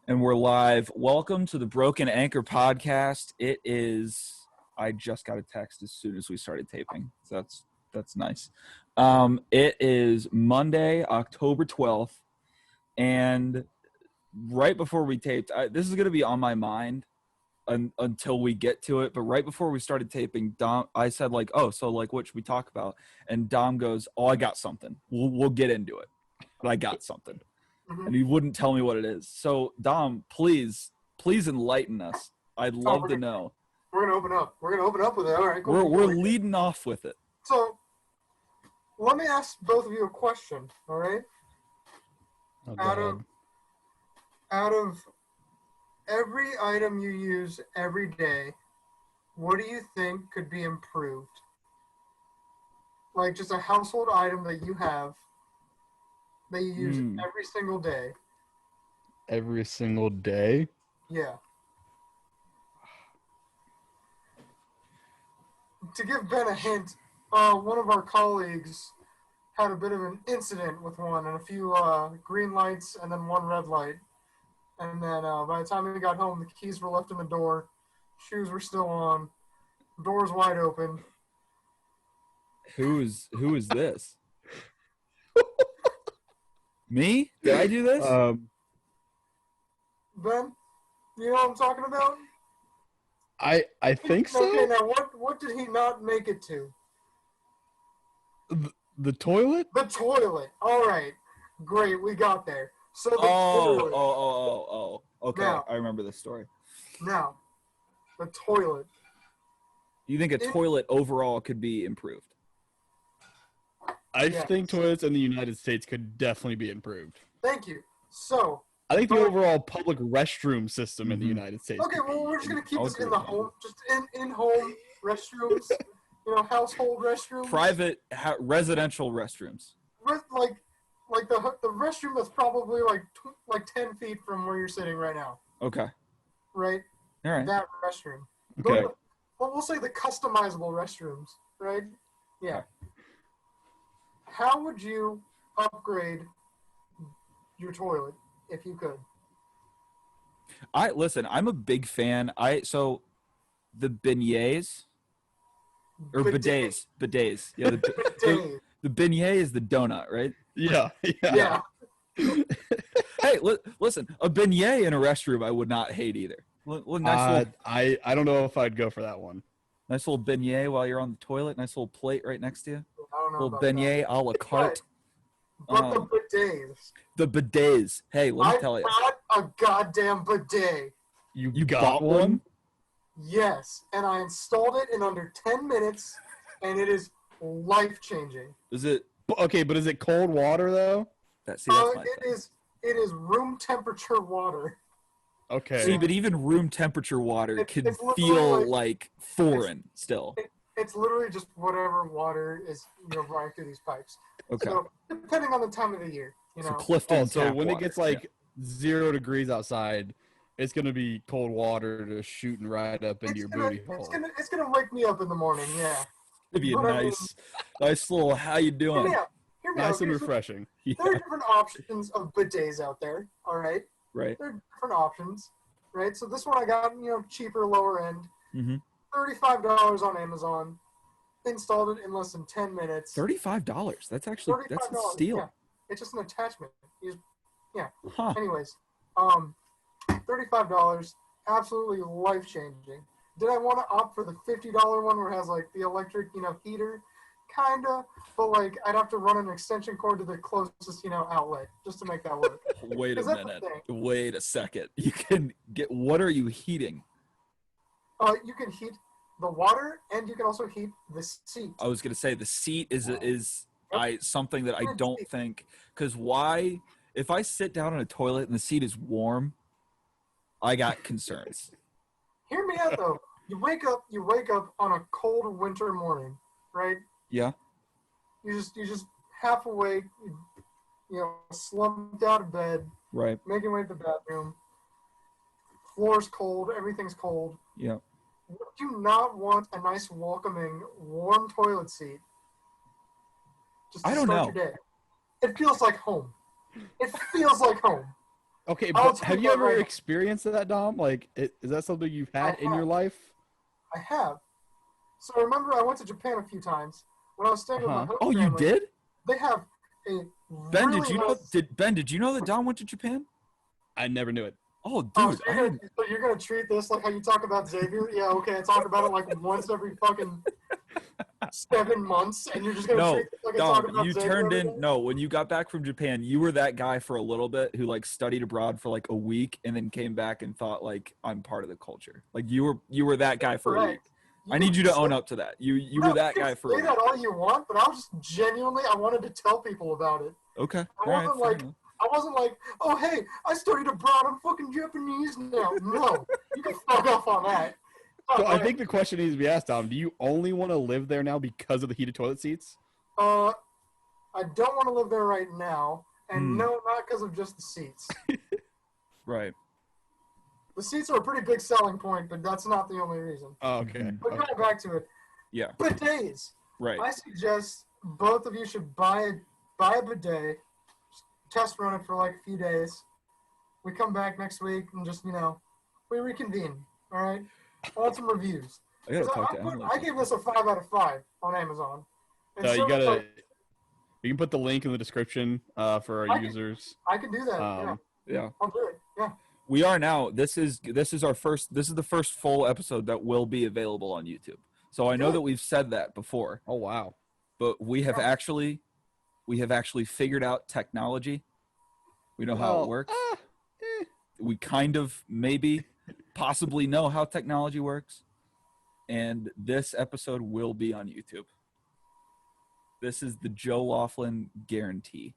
And we're live. Welcome to the Broken Anchor podcast. I just got a text as soon as we started taping. So that's nice. It is Monday, October 12th. And right before we taped, this is going to be on my mind until we get to it. But right before we started taping, Dom, I said what should we talk about? And Dom goes, I got something. We'll get into it. But I got something. And he wouldn't tell me what it is. So, Dom, please enlighten us. I'd love to know. We're gonna open up. We're gonna open up with it. All right, cool. We're leading off with it. So, let me ask both of you a question. All right. Out of every item you use every day, what do you think could be improved? Like just a household item that you have that you use every single day. Every single day? Yeah. To give Ben a hint, one of our colleagues had a bit of an incident with one and a few green lights and then one red light. And then by the time he got home, the keys were left in the door, shoes were still on, doors wide open. Who is this? Me? Did I do this? Ben, you know what I'm talking about? I think so. Okay, now what did he not make it to? The toilet? The toilet. All right. Great, we got there. So the toilet. Okay, now, I remember this story. Now, the toilet. You think a toilet overall could be improved? I think toilets in the United States could definitely be improved. Thank you. So, I think the overall public restroom system in the United States. Okay, well, we're just going to keep this in the home, just in-home restrooms, household restrooms. Private residential restrooms. Like the restroom that's probably like 10 feet from where you're sitting right now. Okay. Right? All right. That restroom. Okay. Well, we'll say the customizable restrooms, right? Yeah. Okay. How would you upgrade your toilet if you could? I'm a big fan. The beignets or bidets. Yeah, the beignet is the donut, right? Yeah. Hey, listen, a beignet in a restroom I would not hate either. I don't know if I'd go for that one. Nice little beignet while you're on the toilet. Nice little plate right next to you. I don't know little beignet a la carte. But the bidets. The bidets. Hey, let me tell you. I bought a goddamn bidet. You got one? Yes, and I installed it in under 10 minutes, and it is life-changing. Is it? Okay, but is it cold water, though? It is room temperature water. Okay. See, but even room temperature water can feel like foreign still. It's literally just whatever water is running through these pipes. Okay. So depending on the time of the year, So Clifton so when water. it gets 0 degrees outside, it's gonna be cold water just shooting right up into your booty hole. It's gonna wake me up in the morning. Yeah. It'd be a nice little. How you doing? Hear me nice out. and refreshing. There are different options of bidets out there. All right. Right. There are different options. Right. So this one I got cheaper, lower end. Mm-hmm. $35 on Amazon. Installed it in less than 10 minutes. $35. That's a steal. Yeah. It's just an attachment. Huh. Anyways, $35, absolutely life changing. Did I want to opt for the $50 one where it has the electric, heater? Kinda, but I'd have to run an extension cord to the closest, outlet just to make that work. Wait a minute. Wait a second. You can get. What are you heating? You can heat the water, and you can also heat the seat. I was gonna say the seat is something that I don't think, because why? If I sit down in a toilet and the seat is warm, I got concerns. Hear me out though. You wake up on a cold winter morning, right? Yeah. You just half awake, slumped out of bed, right? Making your way to the bathroom. Floor's cold, everything's cold. Yeah. Would you not want a nice, welcoming, warm toilet seat? Just to I don't start know. Your day? It feels like home. It feels like home. Okay, I'll but tell have you you that ever right now. experienced that, Dom? Like, is that something you've had in your have. life? I have. So remember, I went to Japan a few times when I was staying with my host Oh, you family. did? They have a Ben, really did you know? nice. Did you know that Don went to Japan? I never knew it. Oh, Oh, dude, so you're gonna treat this like how you talk about Xavier? Yeah, okay. I talk about it like once every fucking 7 months, and you're just gonna no, treat it like I Dom, talk about you Xavier turned every in. day? No, when you got back from Japan, you were that guy for a little bit who like studied abroad for like a week and then came back and thought like I'm part of the culture. Like you were that guy for a week. Correct. I need you to own up to that. You No, were that you guy can for a say week. that all you want, but I was just genuinely, I wanted to tell people about it. Okay, I all right, wasn't fair like, enough. I wasn't like, oh hey, I studied abroad. I'm fucking Japanese now. No, you can fuck off on that. So I Right. think the question needs to be asked, Dom. Do you only want to live there now because of the heated toilet seats? I don't want to live there right now, and Hmm. no, not because of just the seats. Right. The seats are a pretty big selling point, but that's not the only reason. Oh, okay. But going back to it, Yeah. bidets. Right. I suggest both of you should buy a bidet, test run it for like a few days. We come back next week and just we reconvene. All right. I want some reviews. I gotta 'Cause talk to Emily. I gave this a 5 out of 5 on Amazon. And You so, like, you can put the link in the description for our users. I can do that. Yeah. I'll do it. Yeah. We are now. This is our first. This is the first full episode that will be available on YouTube. So I know that we've said that before, Oh wow. but we have actually figured out technology. We know how it works. We kind of maybe possibly know how technology works. And this episode will be on YouTube. This is the Joe Laughlin guarantee.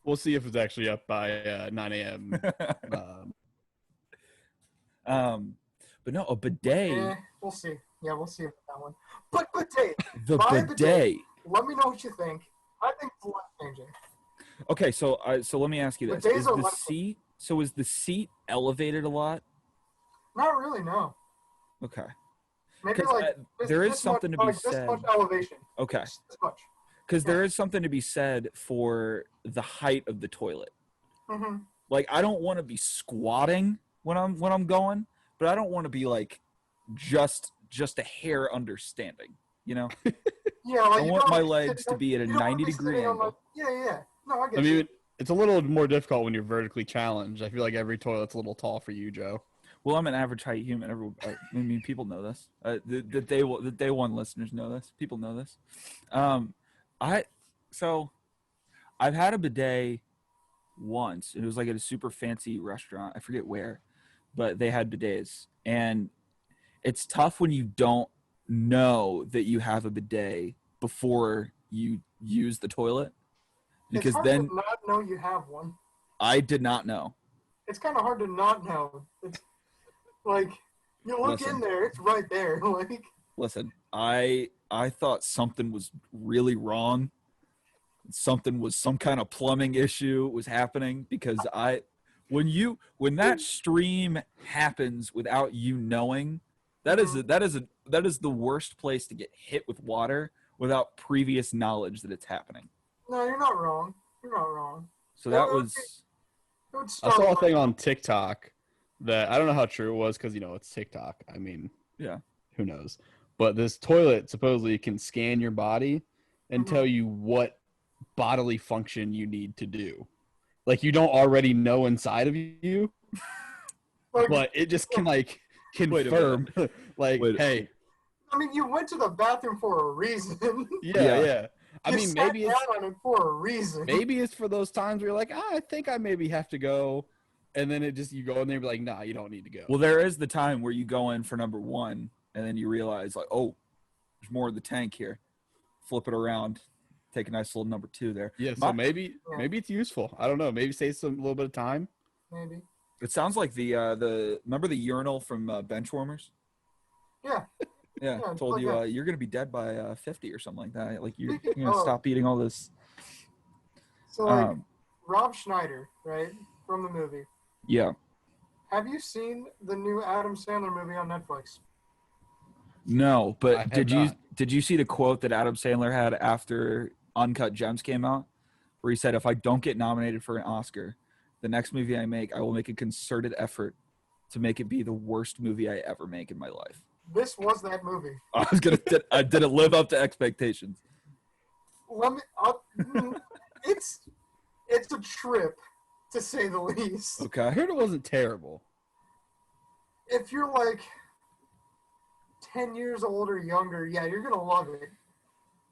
We'll see if it's actually up by 9 a.m. But no, a bidet. Yeah, we'll see. Yeah, we'll see about that one. But bidet. The Buy a bidet. Let me know what you think. I think it's life changing. Okay, so let me ask you this: Bidets is are the life- seat? So is the seat elevated a lot? Not really, no. Okay. Maybe 'Cause, like there is this something much, to be like said. This much elevation. Okay. This much. Because there is something to be said for the height of the toilet. Mm-hmm. Like I don't want to be squatting when I'm going, but I don't want to be like just a hair understanding. You know, Yeah, like I want my legs to be at a 90-degree angle. Yeah. No, I get I you. mean, it's a little more difficult when you're vertically challenged. I feel like every toilet's a little tall for you, Joe. Well, I'm an average height human. I mean, people know this. The day one listeners know this. People know this. I've had a bidet once. It was like at a super fancy restaurant. I forget where, but they had bidets, and it's tough when you don't know that you have a bidet before you use the toilet, because it's hard then to not know you have one. I did not know. It's kind of hard to not know. It's like you look Listen. in there, it's right there. Like Listen, I thought something was really wrong. Something was some kind of plumbing issue was happening because when that stream happens without you knowing, that is the worst place to get hit with water without previous knowledge that it's happening. no, you're not wrong. You're not wrong. So that It would was It would I start saw a with- thing on TikTok that I don't know how true it was because it's TikTok. I mean, yeah. who knows? But this toilet supposedly can scan your body and Mhm. tell you what bodily function you need to do. Like you don't already know inside of you, like, but it just can like Wait a confirm like, Wait a- hey, I mean, you went to the bathroom for a reason. yeah. I You mean, sat maybe it's down on it for a reason. maybe it's for those times where you're like, I think I maybe have to go, and then you go in there and be like, nah, you don't need to go. Well, there is the time where you go in for number one and then you realize like, oh, there's more of the tank here. Flip it around, take a nice little number two there. Yeah, so maybe it's useful. I don't know. Maybe save a little bit of time. Maybe. It sounds like the remember the urinal from Benchwarmers? Yeah. Yeah, Yeah, told like you that. you're gonna be dead by 50 or something like that. Like you're Speaking gonna of- stop eating all this. So, like, Um, Rob Schneider, right, from the movie. yeah. Have you seen the new Adam Sandler movie on Netflix? No, I but have did not. you see the quote that Adam Sandler had after Uncut Gems came out, where he said, "If I don't get nominated for an Oscar, the next movie I make, I will make a concerted effort to make it be the worst movie I ever make in my life. This was that movie. I didn't live up to expectations. It's a trip, to say the least. I Okay. heard it wasn't terrible. If you're like 10 years old or younger, yeah, you're gonna love it.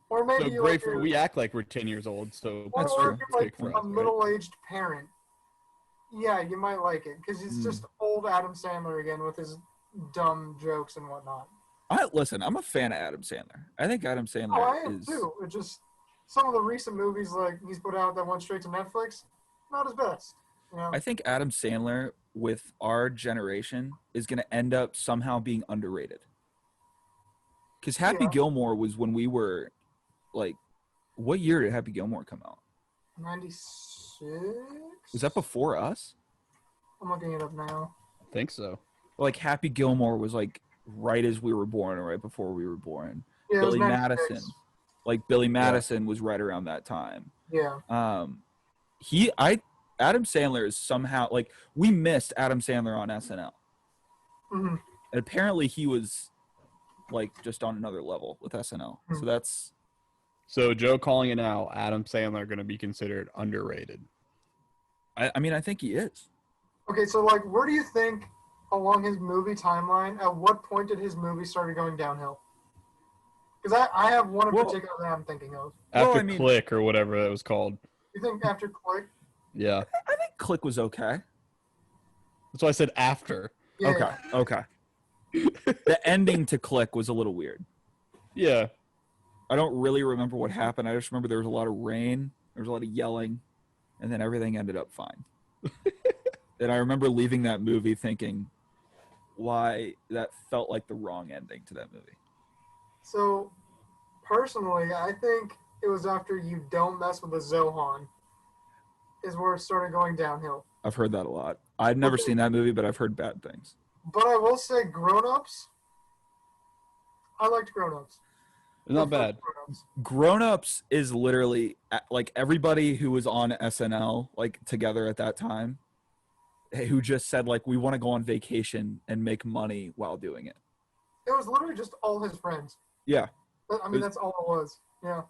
Or maybe So great like we act like we're 10 years old, so or That's if true. you're like for us, a right? middle-aged parent. Yeah, you might like it because it's Mm. just old Adam Sandler again with his dumb jokes and whatnot. Listen, I'm a fan of Adam Sandler. I think Adam Sandler Oh, I am is. too. It just some of the recent movies like he's put out that went straight to Netflix, not his best. You know? I think Adam Sandler, with our generation, is going to end up somehow being underrated. Because Happy Yeah. Gilmore was when we were, like, what year did Happy Gilmore come out? 96. Was that before us? I'm looking it up now. I think so. Like, Happy Gilmore was, like, right as we were born or right before we were born. Yeah, it was Billy 96. Madison. Like, Billy Madison was right around that time. Yeah. Adam Sandler is somehow, like, we missed Adam Sandler on SNL. Mm-hmm. And apparently he was, like, just on another level with SNL. Hmm. So that's, So Joe calling it now, Adam Sandler going to be considered underrated. I mean, I think he is. Okay, so like, where do you think along his movie timeline, at what point did his movie started going downhill? Because I have one in Well- particular that I'm thinking of. Well, After I mean- Click or whatever that was called. You think after Click? Yeah. I think Click was okay. That's why I said after. Yeah. Okay. The ending to Click was a little weird. Yeah. I don't really remember what happened. I just remember there was a lot of rain, there was a lot of yelling, and then everything ended up fine. And I remember leaving that movie thinking, why that felt like the wrong ending to that movie. So, personally, I think it was after You Don't Mess with the Zohan is where it started going downhill. I've heard that a lot. I'd never seen that movie, but I've heard bad things. But I will say, Grown Ups. I liked Grown Ups. Not bad. Grown Ups is literally like everybody who was on SNL like together at that time, who just said like we want to go on vacation and make money while doing it. It was literally just all his friends. Yeah. I mean, that's all it was. Yeah.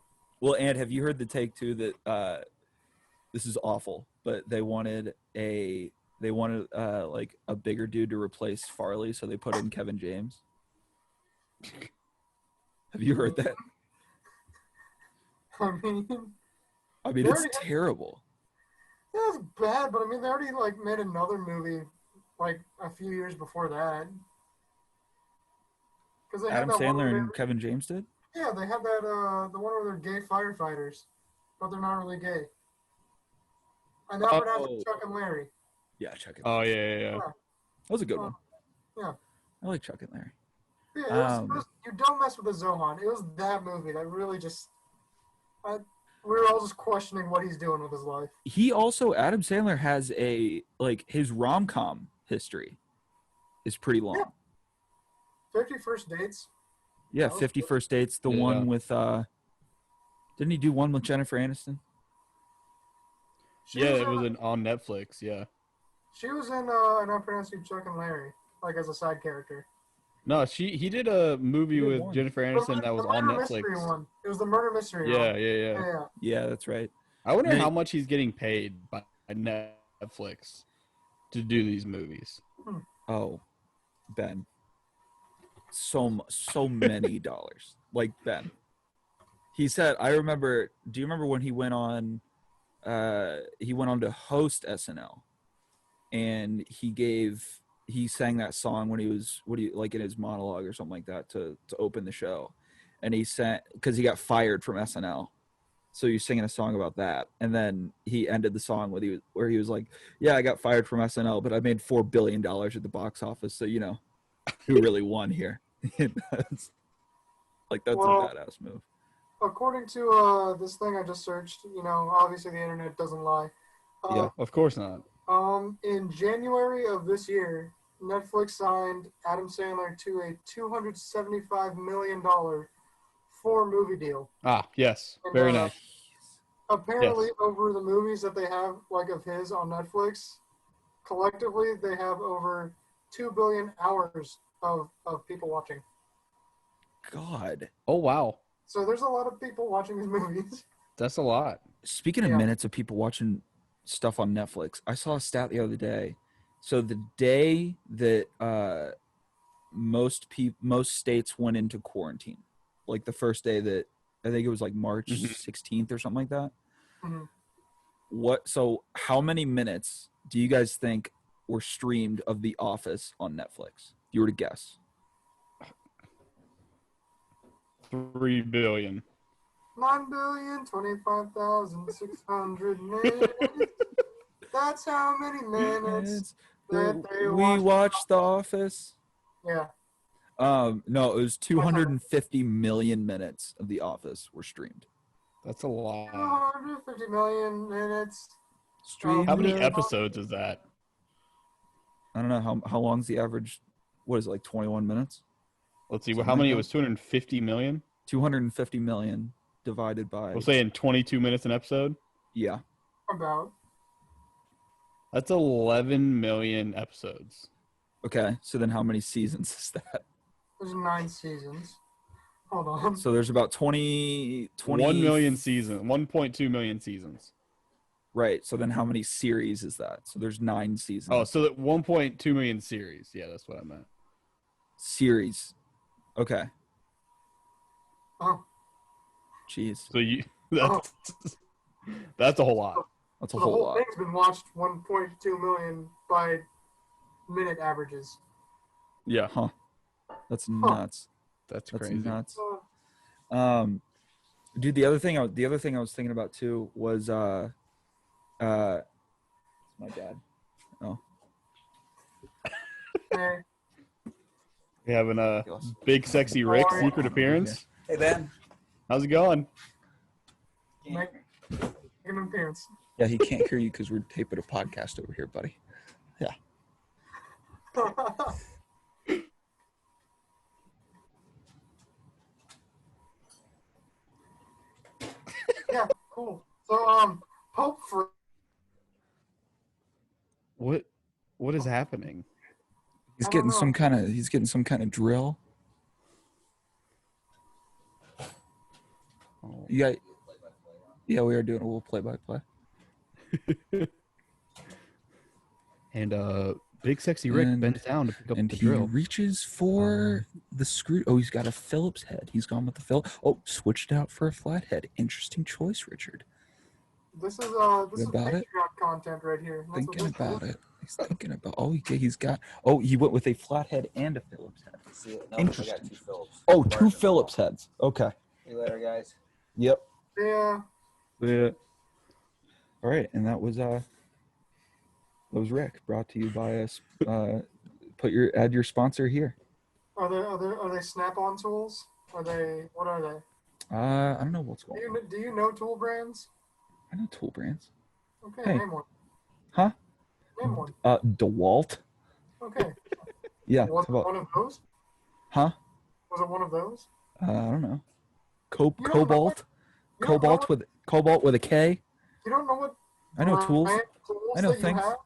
Well, and have you heard the take too that this is awful, but they wanted like a bigger dude to replace Farley, so they put in Kevin James. Have you heard that? I mean, It's terrible. it was bad, but I mean, they already like made another movie like a few years before that. Because Adam Sandler and Kevin James did? yeah, they had that the one where they're gay firefighters, but they're not really gay. And that one Oh. has Chuck and Larry. Yeah, Chuck and Oh, Larry. yeah. That was a good one. Yeah. I like Chuck and Larry. Yeah, it was, You Don't Mess with the Zohan. It was that movie that really just. We were all just questioning what he's doing with his life. He also, Adam Sandler has his rom-com history is pretty long. Yeah. 50 First Dates. Yeah, Oh, 50 First Dates, the Yeah. one with didn't he do one with Jennifer Aniston? She Yeah, was it in, was on Netflix, yeah. She was in and I'm pronouncing Chuck and Larry, like as a side character. No, he did a movie He did with one. Jennifer Aniston that was the on murder Netflix. mystery one. It was the murder mystery Yeah, one. yeah. Yeah. Yeah, that's right. I wonder Nate- how much he's getting paid by Netflix to do these movies. Oh, Ben. So many dollars. Like Ben. He said, do you remember when he went on to host SNL and he sang that song when he was in his monologue or something like that to open the show, and he sang because he got fired from SNL, so he's singing a song about that, and then he ended the song where he was like, yeah, I got fired from SNL, but I made $4 billion at the box office, so you know who really won here. That's a badass move. According to this thing I just searched, obviously the internet doesn't lie. Yeah. Of course not. In January of this year, Netflix signed Adam Sandler to a $275 million 4-movie deal. Ah, yes. And, Very nice. apparently over the movies that they have, like of his on Netflix, collectively they have over 2 billion hours of people watching. God. Oh wow, So there's a lot of people watching his movies. that's a lot. Speaking of Yeah. minutes of people watching stuff on Netflix, I saw a stat the other day. So the day that most states went into quarantine, like the first day that I think it was like March Mhm. 16th or something like that. Mhm. So how many minutes do you guys think were streamed of The Office on Netflix? If you were to guess. 3 billion. 9,025,600 minutes. That's how many minutes that they We watched The Office. Yeah. No, it was 250 million minutes of The Office were streamed. That's a lot. 250 million minutes. Streamed. How many episodes is that? I don't know how long's the average. What is it, like 21 minutes? Let's see. Something How like many? that? It was 250 million. 250 million divided by. We'll say in 22 minutes an episode. Yeah. About. That's 11 million episodes. Okay. So then how many seasons is that? There's 9 seasons. Hold on. So there's about 20 1 million seasons. 1.2 million seasons. Right. So then how many series is that? So there's 9 seasons. Oh, so that 1.2 million series. Yeah, that's what I meant. Series. Okay. Oh. Jeez. So you that's a whole lot. That's a The whole whole lot. thing's been watched 1.2 million by minute averages. Yeah, Huh. That's nuts. that's That's crazy. nuts. Uh, Dude, the other thing I was thinking about too was it's my dad. Oh. hey, We having a big sexy Rick Sorry. secret appearance. Hey Ben. How's it going? make an appearance. Yeah, he can't hear you because we're taping a podcast over here, buddy. Yeah, cool. So, Pope for What is happening? He's I don't getting know. some kind of drill. Oh. You got, yeah, we are doing a little play-by-play. And big sexy Rick And- bends down to pick up And the he drill. reaches for the screw. Oh, he's got a Phillips head. He's gone with the Oh, switched out for a flathead. Interesting choice, Richard. this is About Patreon it? content right here. That's what Thinking this about is. it. He's thinking about. Oh, he's got. Oh, he went with a flathead and a Phillips head. See it? No, Interesting. I got 2 Phillips. Oh, 2 Phillips heads. Okay. See you later, guys. Yep. Yeah. Yeah. All right, and that was Rick, brought to you by us. Add your sponsor here. Are they Snap-on tools? What are they? I don't know what's going on. Do you know tool brands? I know tool brands. Okay, Hey. name one. Huh? Name one. DeWalt. Okay. Yeah. Was how it about- one of those? Huh? Was it one of those? I don't know. You don't know Cobalt. You don't know Cobalt with a K. You don't know what I know tools. brand I know that things. You have?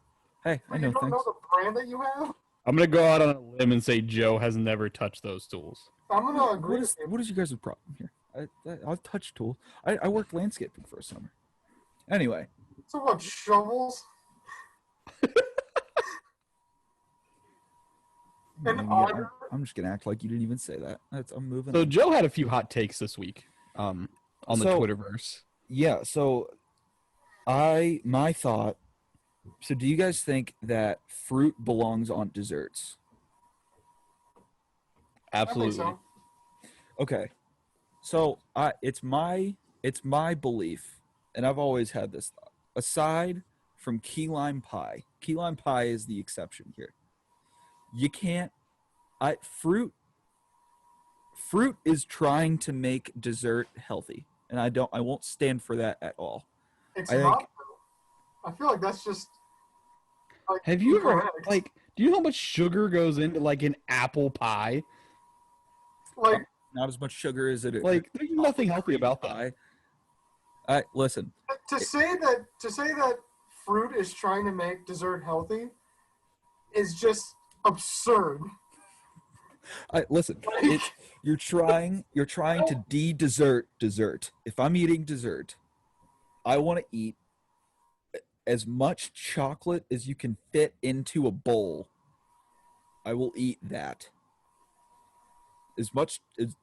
Hey, I You know don't things. know the brand that you have? I'm gonna go out on a limb and say Joe has never touched those tools. I'm gonna agree What with is you. what is you guys' problem here? I've touched tools. I worked landscaping for a summer. Anyway, So what, shovels? An yeah, auger? I'm just gonna act like you didn't even say that. I'm moving. So on. Joe had a few hot takes this week. On the So- Twitterverse. Yeah, so my thought. So do you guys think that fruit belongs on desserts? Absolutely. I think Okay. So it's my belief, and I've always had this thought. Aside from key lime pie is the exception here. You can't fruit is trying to make dessert healthy, and I won't stand for that at all. It's I not. think- I feel like that's just. Like, Have you ever incorrect. like? Do you know how much sugar goes into like an apple pie? Like Not as much sugar as it Like, there's nothing healthy about that. listen. To say that fruit is trying to make dessert healthy is just absurd. Listen, it's you're trying to de-dessert dessert. If I'm eating dessert, I want to eat as much chocolate as you can fit into a bowl. I will eat that. As much as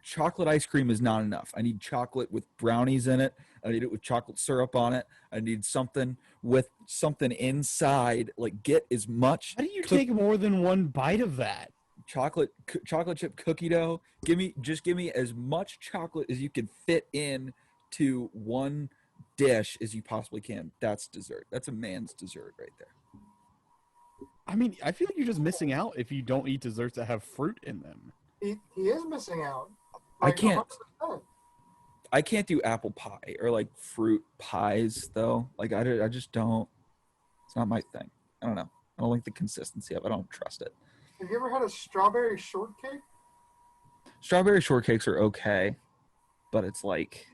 chocolate ice cream is not enough. I need chocolate with brownies in it. I need it with chocolate syrup on it. I need something with something inside. Like, get as much. How do you take more than one bite of that? Chocolate chip cookie dough. Give me as much chocolate as you can fit in to one dish as you possibly can. That's dessert. That's a man's dessert right there. I mean, I feel like you're just missing out if you don't eat desserts that have fruit in them. He is missing out. I can't 100%. I can't do apple pie or like fruit pies though. Like I just don't. It's not my thing. I don't know. I don't like the consistency of it. I don't trust it. Have you ever had a strawberry shortcake? Strawberry shortcakes are okay, but it's like,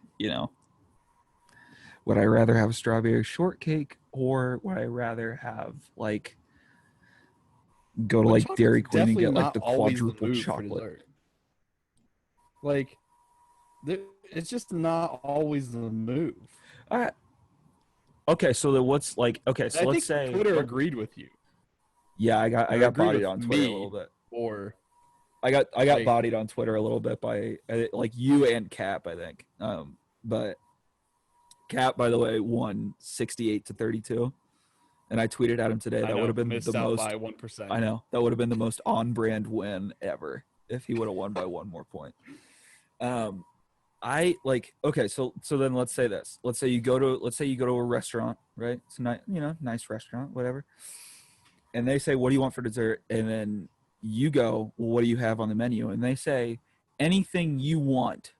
would I rather have a strawberry shortcake or would I rather have like go to But like Dairy chocolate's Queen and get definitely like not the always the quadruple move for chocolate? dessert. Like, it's just not always the move. Okay, so what's like? Okay, so I let's think say Twitter agreed with you. Yeah, I got Agreed bodied with on Twitter a me, little bit. or I got like- bodied on Twitter a little bit by like you and Cap, I think. But Cap, by the way, won 68-32, and I tweeted at him today. That would have been missed the out most. by 1%. I know that would have been the most on-brand win ever if he would have won by one more point. I like okay, so then let's say this. Let's say you go to a restaurant, right? It's a nice restaurant, whatever. And they say, "What do you want for dessert?" And then you go, "Well, what do you have on the menu?" And they say, "Anything you want,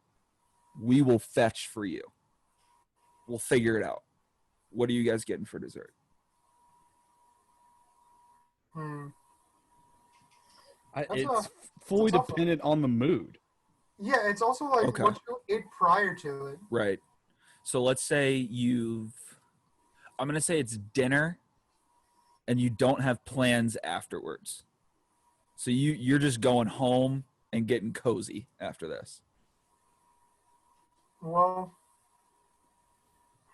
we will fetch for you. We'll figure it out. What are you guys getting for dessert?" It's fully that's dependent on the mood. Yeah, it's also like Okay. what you ate prior to it. Right. So let's say I'm going to say it's dinner and you don't have plans afterwards. So you're just going home and getting cozy after this. Well,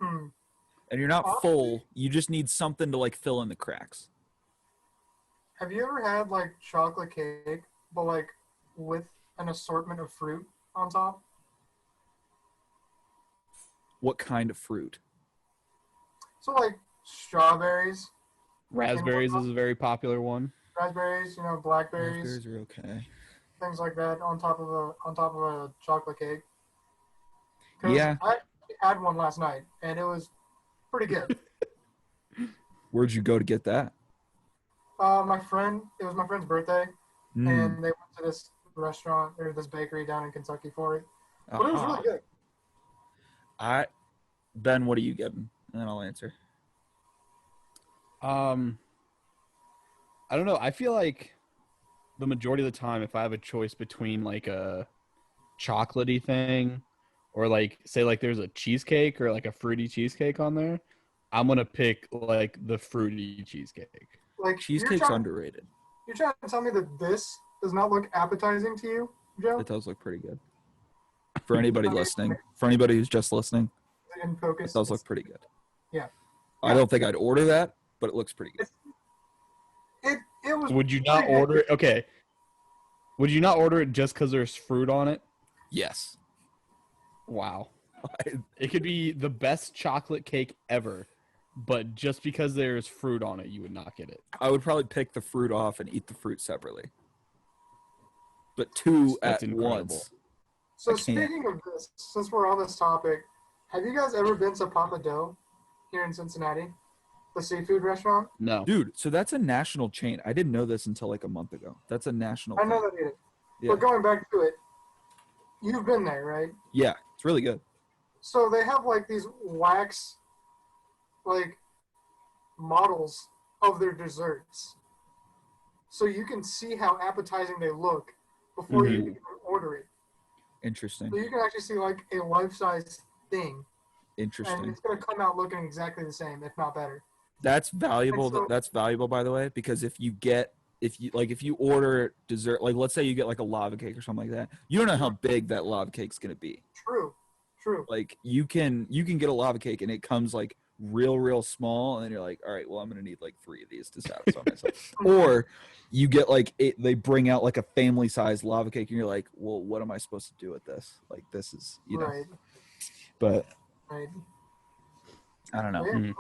And you're not full. You just need something to like fill in the cracks. have you ever had like chocolate cake, but like with an assortment of fruit on top? What kind of fruit? So like strawberries, Raspberries is a very popular one. raspberries, blackberries, Raspberries are okay. things like that on top of a chocolate cake. 'Cause Yeah. I had one last night and it was pretty good. Where'd you go to get that? It was my friend's birthday, Mm. and they went to this restaurant or this bakery down in Kentucky for it. But it was Aha. really good. Ben, what are you getting? And then I'll answer. I don't know. I feel like the majority of the time, if I have a choice between like a chocolatey thing or like say like there's a cheesecake or like a fruity cheesecake on there, I'm gonna pick like the fruity cheesecake. Like Cheesecake's underrated. You're trying to tell me that this does not look appetizing to you, Joe? It does look pretty good. For anybody listening, for anybody who's just listening, In focus. it does look pretty good. Yeah. I don't think I'd order that, but it looks pretty good. It was. Would you not order it? Okay. Would you not order it just because there's fruit on it? Yes. Wow. It could be the best chocolate cake ever, but just because there's fruit on it, you would not get it. I would probably pick the fruit off and eat the fruit separately. But two That's at incredible. once. So I can't. speaking of this, since we're on this topic, have you guys ever been to Papa Dough here in Cincinnati, the seafood restaurant? No. Dude, so that's a national chain. I didn't know this until like a month ago. That's a national I know thing. that it is. Yeah. But going back to it, you've been there, right? Yeah, it's really good. So they have like these wax, like models of their desserts, so you can see how appetizing they look before you Mhm. even order it. Interesting. So you can actually see like a life-size thing and Interesting. it's gonna come out looking exactly the same, if not better. That's valuable. And so- That's valuable, by the way, because if you order dessert, like let's say you get like a lava cake or something like that, you don't know how big that lava cake's gonna be. True. Like you can get a lava cake and it comes like real small, and then you're like, all right, well I'm gonna need like 3 of these to satisfy myself. Or you get like they bring out like a family sized lava cake, and you're like, well, what am I supposed to do with this? Like this is Right. But Right. I don't know. Yeah, I mean,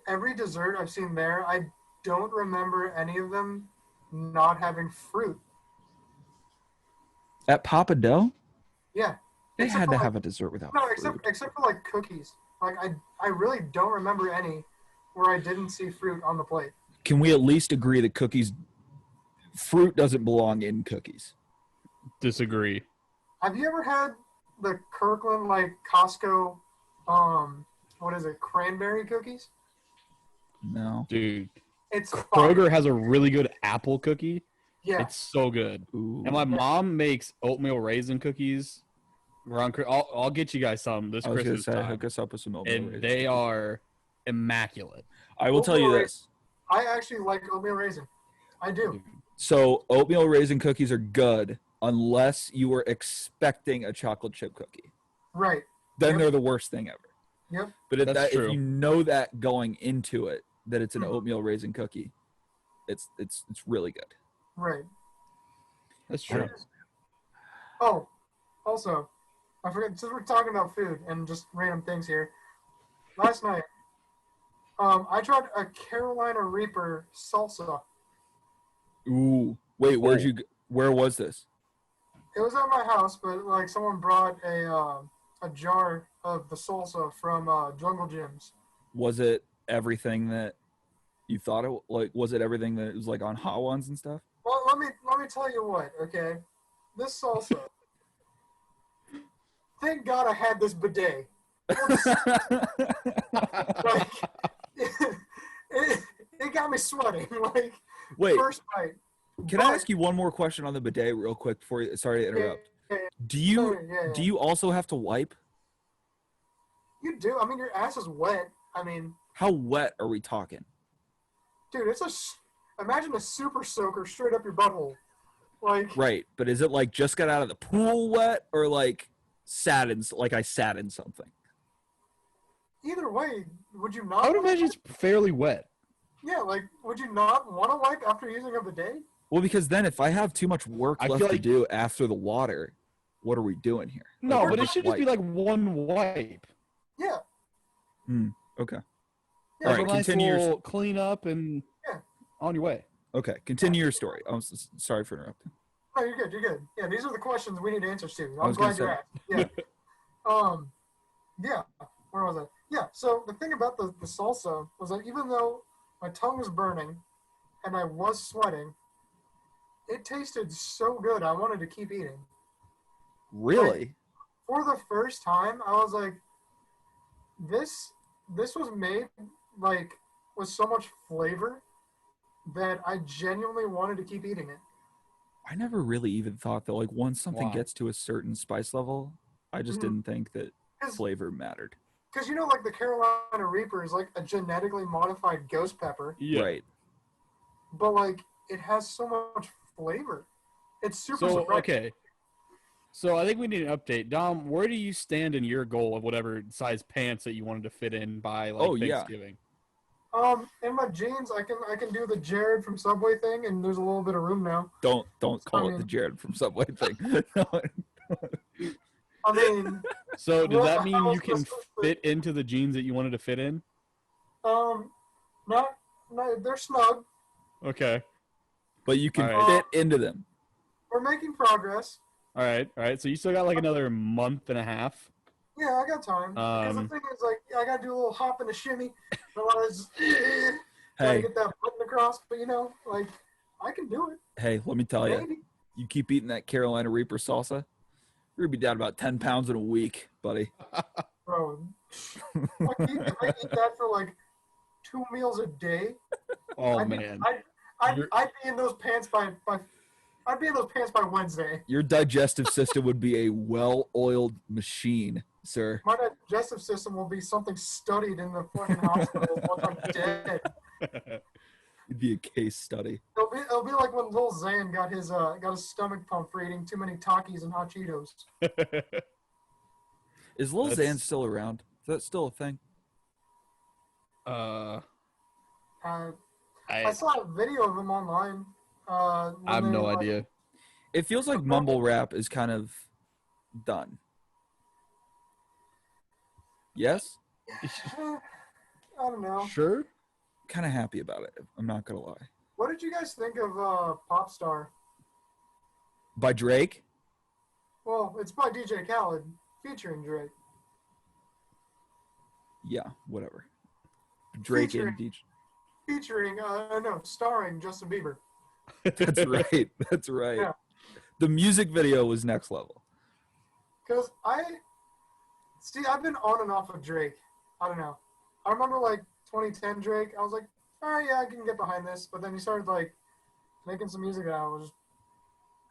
every dessert I've seen there, I don't remember any of them not having fruit. At Papa Dough, Yeah. they Except had for, to like- have a dessert without No, fruit. except for like cookies. Like I really don't remember any where I didn't see fruit on the plate. Can we at least agree that fruit doesn't belong in cookies? Disagree. Have you ever had the Kirkland like Costco what is it, cranberry cookies? No. Dude, It's Kroger fire. has a really good apple cookie. Yeah. It's so good. Ooh. And my mom makes oatmeal raisin cookies. I'll get you guys some this I was gonna Christmas say, time. hook us up with some oatmeal And raisin they cookies. are immaculate. I will tell you Oatmeal this. I actually like oatmeal raisin. I do. So oatmeal raisin cookies are good unless you were expecting a chocolate chip cookie. Right. Then Yep. they're the worst thing ever. Yep. But if, That's if true. you know that going into it, that it's an Mhm. oatmeal raisin cookie, it's really good. Right. That's true. Oh, also, I forgot. Since we're talking about food and just random things here, last night, I tried a Carolina Reaper salsa. Ooh, wait, Oh. where was this? It was at my house, but like someone brought a jar of the salsa from Jungle Gyms. Was it everything that you thought it like? Was it everything that was like on Hot Ones and stuff? Well, let me tell you what. Okay, this salsa. Thank God I had this bidet. Like, it got me sweating. Like Wait, first bite. can I ask you one more question on the bidet real quick before you? Sorry to interrupt. Do you Yeah. do you also have to wipe? You do. I mean, your ass is wet. I mean, How wet are we talking? dude, imagine a super soaker straight up your butthole. Like, Right, but is it like just got out of the pool wet or like I sat in something? either way, would you not? I would wanna imagine wipe? it's fairly wet. Yeah, like, would you not want to wipe after using a bidet? Well, because then if I have too much work I left feel to like- do after the water, what are we doing here? No, Like, but it just should just be wipe. like one wipe. Yeah. Okay. Yeah. All Like right, a nice continue your- little clean up and Yeah. on your way. Okay, continue your story. I'm sorry for interrupting. No, you're good. You're good. Yeah, these are the questions we need answers to. I I'm was gonna glad you asked. Yeah. Yeah. Where was I? Yeah. So the thing about the salsa was that even though my tongue was burning and I was sweating, it tasted so good. I wanted to keep eating. Really? For the first time, I was like, this was made like with so much flavor that I genuinely wanted to keep eating it. I never really even thought that like once something Wow. gets to a certain spice level, I just Mhm. didn't think that Because flavor mattered. you know, like the Carolina Reaper is like a genetically modified ghost pepper, Yeah. Right. but like it has so much flavor. It's super So surprising. okay. So I think we need an update. Dom, where do you stand in your goal of whatever size pants that you wanted to fit in by like Oh, yeah. Thanksgiving? In my jeans, I can do the Jared from Subway thing, and there's a little bit of room now. Don't call it the mean- Jared from Subway thing. I mean, So does Well, that mean how you else can was supposed to- fit into the jeans that you wanted to fit in? not no, they're snug. Okay. But you can All right. fit into them. We're making progress. All right. So you still got like another month and a half. Yeah, I got time. Because the thing is, like, I gotta do a little hop and a shimmy. And a lot of just, gotta Hey, get that button across. But you know, like, I can do it. hey, let me tell you, Maybe. you keep eating that Carolina Reaper salsa, you're gonna be down about 10 pounds in a week, buddy. Bro, if I eat that for like 2 meals a day, Oh I'd be- man. I'd You're- be in those pants by I'd be in those pants by Wednesday. Your digestive system would be a well-oiled machine, sir. My digestive system will be something studied in the fucking hospital once I'm dead. It'd be a case study. It'll be like when Lil Xan got his stomach pumped for eating too many Takis and hot Cheetos. Is Lil That's- Xan still around? Is that still a thing? I I saw a video of him online. I have no idea. It feels like mumble rap is kind of done. Yes? I don't know. Sure. Kind of happy about it. I'm not going to lie. What did you guys think of Popstar? By Drake? Well, it's by DJ Khaled featuring Drake. Yeah, whatever. Drake Featuring- and DJ. Featuring, starring Justin Bieber. That's right. That's right. Yeah. The music video was next level. Because I've been on and off of Drake. I don't know. I remember like 2010 Drake. I was like, all right, yeah, I can get behind this. But then he started like making some music that was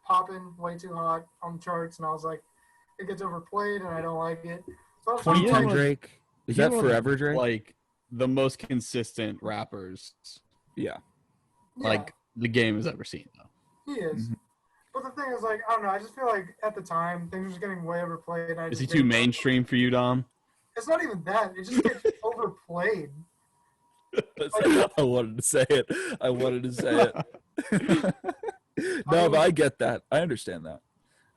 popping way too hot on the charts, and I was like, it gets overplayed, and I don't like it. So I was trying to 2010 like, Drake? Is He's that one of the, forever Drake? Like the most consistent rappers Yeah. yeah, like the game has ever seen, though. he is. Mhm. But the thing is, like, I don't know. I just feel like at the time things were just getting way overplayed. And I Is just he too didn't- mainstream for you, Dom? It's not even that. It just gets overplayed. I wanted to say it. I wanted to say it. No, but I get that. I understand that.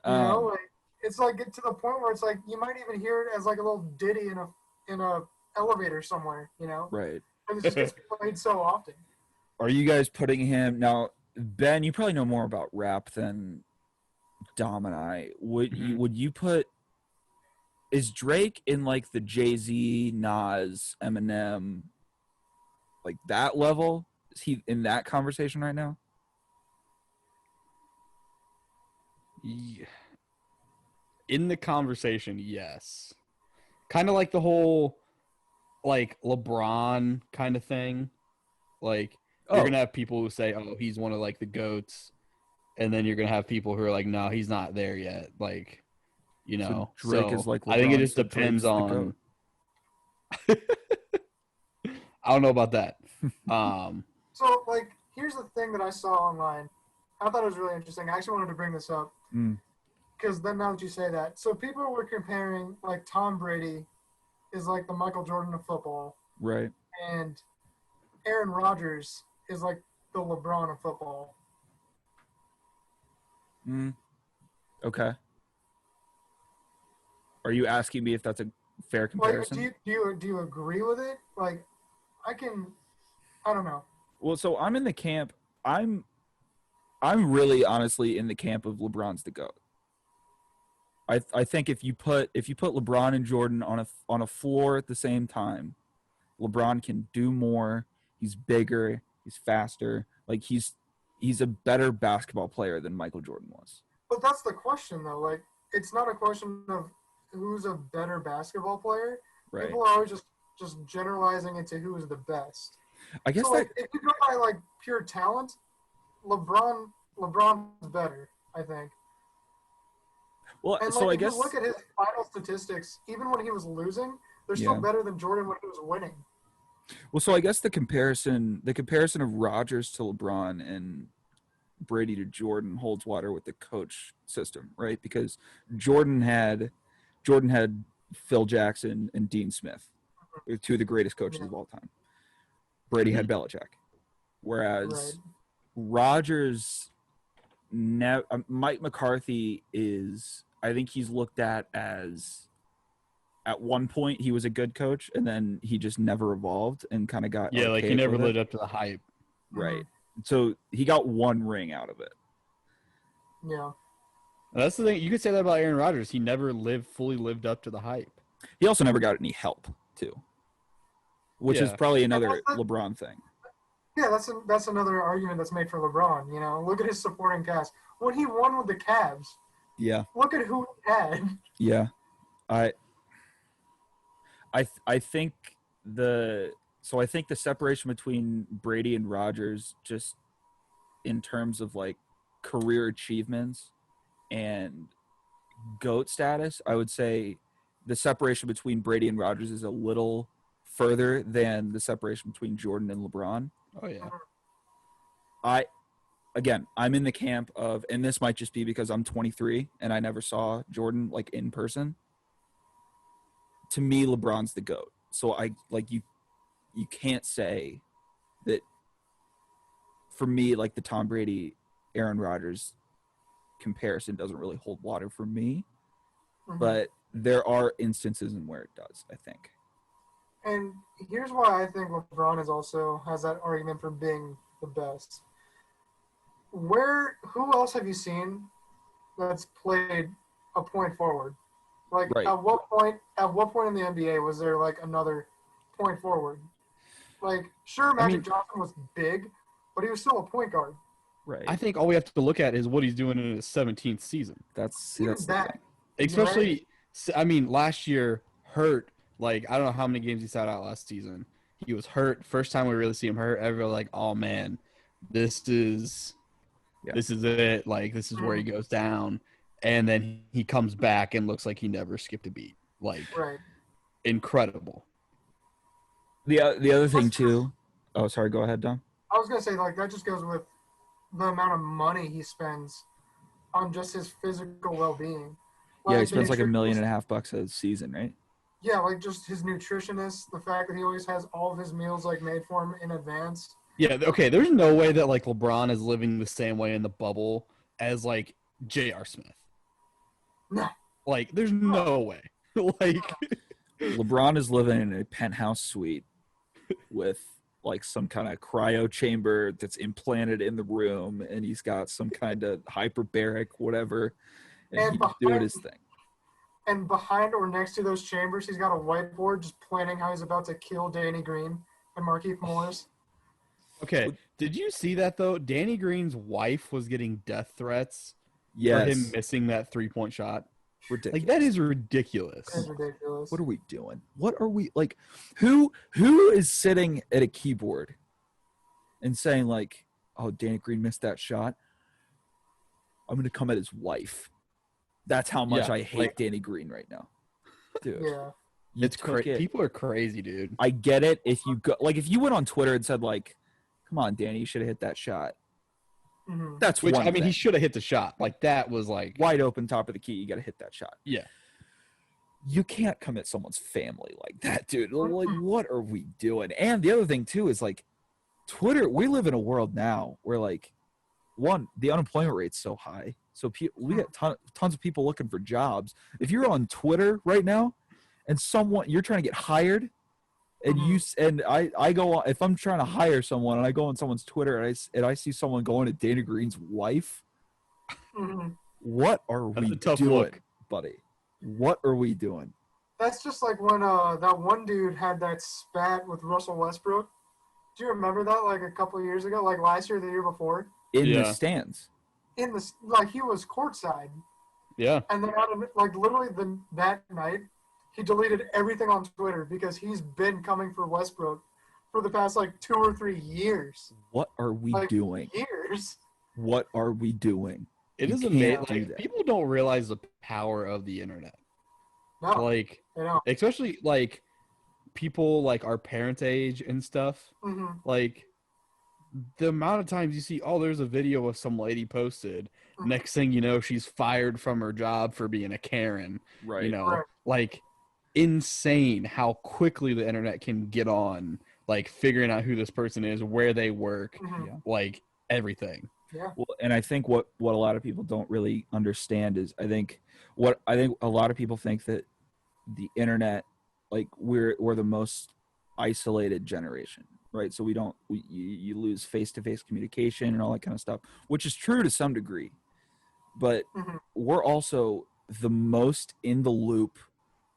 You know, like it's like get to the point where it's like you might even hear it as like a little ditty in a elevator somewhere. You know, Right. and it just gets played so often. Are you guys putting him now? Ben, you probably know more about rap than Dom and I. Would you put? Is Drake in like the Jay-Z, Nas, Eminem, like that level? Is he in that conversation right now? Yeah. In the conversation, yes. Kind of like the whole like LeBron kind of thing. Like you're gonna have people who say, "Oh, he's one of like the GOATs," and then you're gonna have people who are like, "No, he's not there yet." Like, you So know, Drake so is like I think it LeBron, just so depends Drake's the on. GOAT. I don't know about that. So like, here's the thing that I saw online. I thought it was really interesting. I actually wanted to bring this up Mm. because then now that you say that, so people were comparing like Tom Brady is like the Michael Jordan of football, Right. and Aaron Rodgers is like the LeBron of football. Mm. Okay. Are you asking me if that's a fair Like, comparison? do you agree with it? Like, I don't know. Well, so I'm in the camp. I'm really honestly in the camp of LeBron's the GOAT. I think if you put LeBron and Jordan on a floor at the same time, LeBron can do more. He's bigger. He's faster. Like he's a better basketball player than Michael Jordan was. But that's the question, though. Like, it's not a question of who's a better basketball player. Right. People are always just generalizing it to who is the best. I guess So, like, if you go by like pure talent, LeBron's better, I think. well, And so like, I if guess you look at his final statistics, even when he was losing, they're still Yeah. better than Jordan when he was winning. well, so I guess the comparison of Rodgers to LeBron and Brady to Jordan holds water with the coach system, right? Because Jordan had Phil Jackson and Dean Smith, they're two of the greatest coaches of all time. Brady had Belichick, whereas Right. Rodgers, Mike McCarthy is. I think he's looked at as. At one point, he was a good coach, and then he just never evolved and kind of got Yeah, like he archaic never with it. lived up to the hype. Right. So he got one ring out of it. Yeah. That's the thing. You could say that about Aaron Rodgers. He never fully lived up to the hype. He also never got any help, too, which is Yeah. probably another Well, that- LeBron thing. Yeah, that's another argument that's made for LeBron. You know, look at his supporting cast. When he won with the Cavs, Yeah, look at who he had. yeah. I think the separation between Brady and Rodgers, just in terms of like career achievements and GOAT status, I would say the separation between Brady and Rodgers is a little further than the separation between Jordan and LeBron. Oh yeah. I'm in the camp of, and this might just be because I'm 23 and I never saw Jordan like in person. To me, LeBron's the GOAT. So you can't say that. For me, like the Tom Brady, Aaron Rodgers comparison doesn't really hold water for me, but there are instances in where it does, I think. And here's why I think LeBron has that argument for being the best. Who else have you seen that's played a point forward? Like Right. at what point in the NBA was there like another point forward? Like sure, Magic Johnson was big, but he was still a point guard. Right. I think all we have to look at is what he's doing in his 17th season. That's the thing. Especially, I mean, last year hurt. Like I don't know how many games he sat out last season. He was hurt. First time we really see him hurt. Everyone like, oh man, this is it. Like this is where he goes down. And then he comes back and looks like he never skipped a beat. Like incredible. The other thing too. Oh, sorry. Go ahead, Dom. I was gonna say like that just goes with the amount of money he spends on just his physical well-being. He spends like $1.5 million a season, right? Yeah, like just his nutritionist, the fact that he always has all of his meals like made for him in advance. Yeah, okay. There's no way that like LeBron is living the same way in the bubble as like J.R. Smith. No. Like, there's no way. Like, LeBron is living in a penthouse suite with like some kind of cryo chamber that's implanted in the room, and he's got some kind of hyperbaric whatever, and he's doing his thing. And behind or next to those chambers, he's got a whiteboard just planning how he's about to kill Danny Green and Markieff Morris. Okay, did you see that though? Danny Green's wife was getting death threats for him missing that 3-point shot. Ridiculous. Like that is ridiculous. That's ridiculous. What are we doing? What are we like? Who is sitting at a keyboard and saying like, "Oh, Danny Green missed that shot. I'm going to come at his wife." That's how much I hate Danny Green right now, dude. Yeah, it's crazy. People are crazy, dude. I get it. If you went on Twitter and said like, "Come on, Danny, you should have hit that shot." That's which one I mean, thing. he should have hit the shot. Like that was like wide open, top of the key. You got to hit that shot. Yeah. You can't come at someone's family like that, dude. Like, what are we doing? And the other thing too is like, Twitter. We live in a world now where like, the unemployment rate's so high, so we got tons of people looking for jobs. If you're on Twitter right now, and you're trying to get hired. And I go on, if I'm trying to hire someone and I go on someone's Twitter and I see someone going to Danny Green's wife, what are we doing, buddy? What are we doing? That's just like when that one dude had that spat with Russell Westbrook. Do you remember that? Like a couple of years ago, like last year, or the year before. In the stands. He was courtside. Yeah. And then literally that night. He deleted everything on Twitter because he's been coming for Westbrook for the past 2 or 3 years. What are we doing? Years. What are we doing? It is amazing. People don't realize the power of the internet. No, like, especially like people like our parents' age and stuff. Like the amount of times you see, oh, there's a video of some lady posted. Next thing you know, she's fired from her job for being a Karen. Right. You know, like. Insane how quickly the internet can get on, like figuring out who this person is, where they work, like everything. Yeah. Well, and I think what a lot of people don't really understand is I think a lot of people think that the internet, like we're the most isolated generation, right? So you lose face-to-face communication and all that kind of stuff, which is true to some degree, but we're also the most in the loop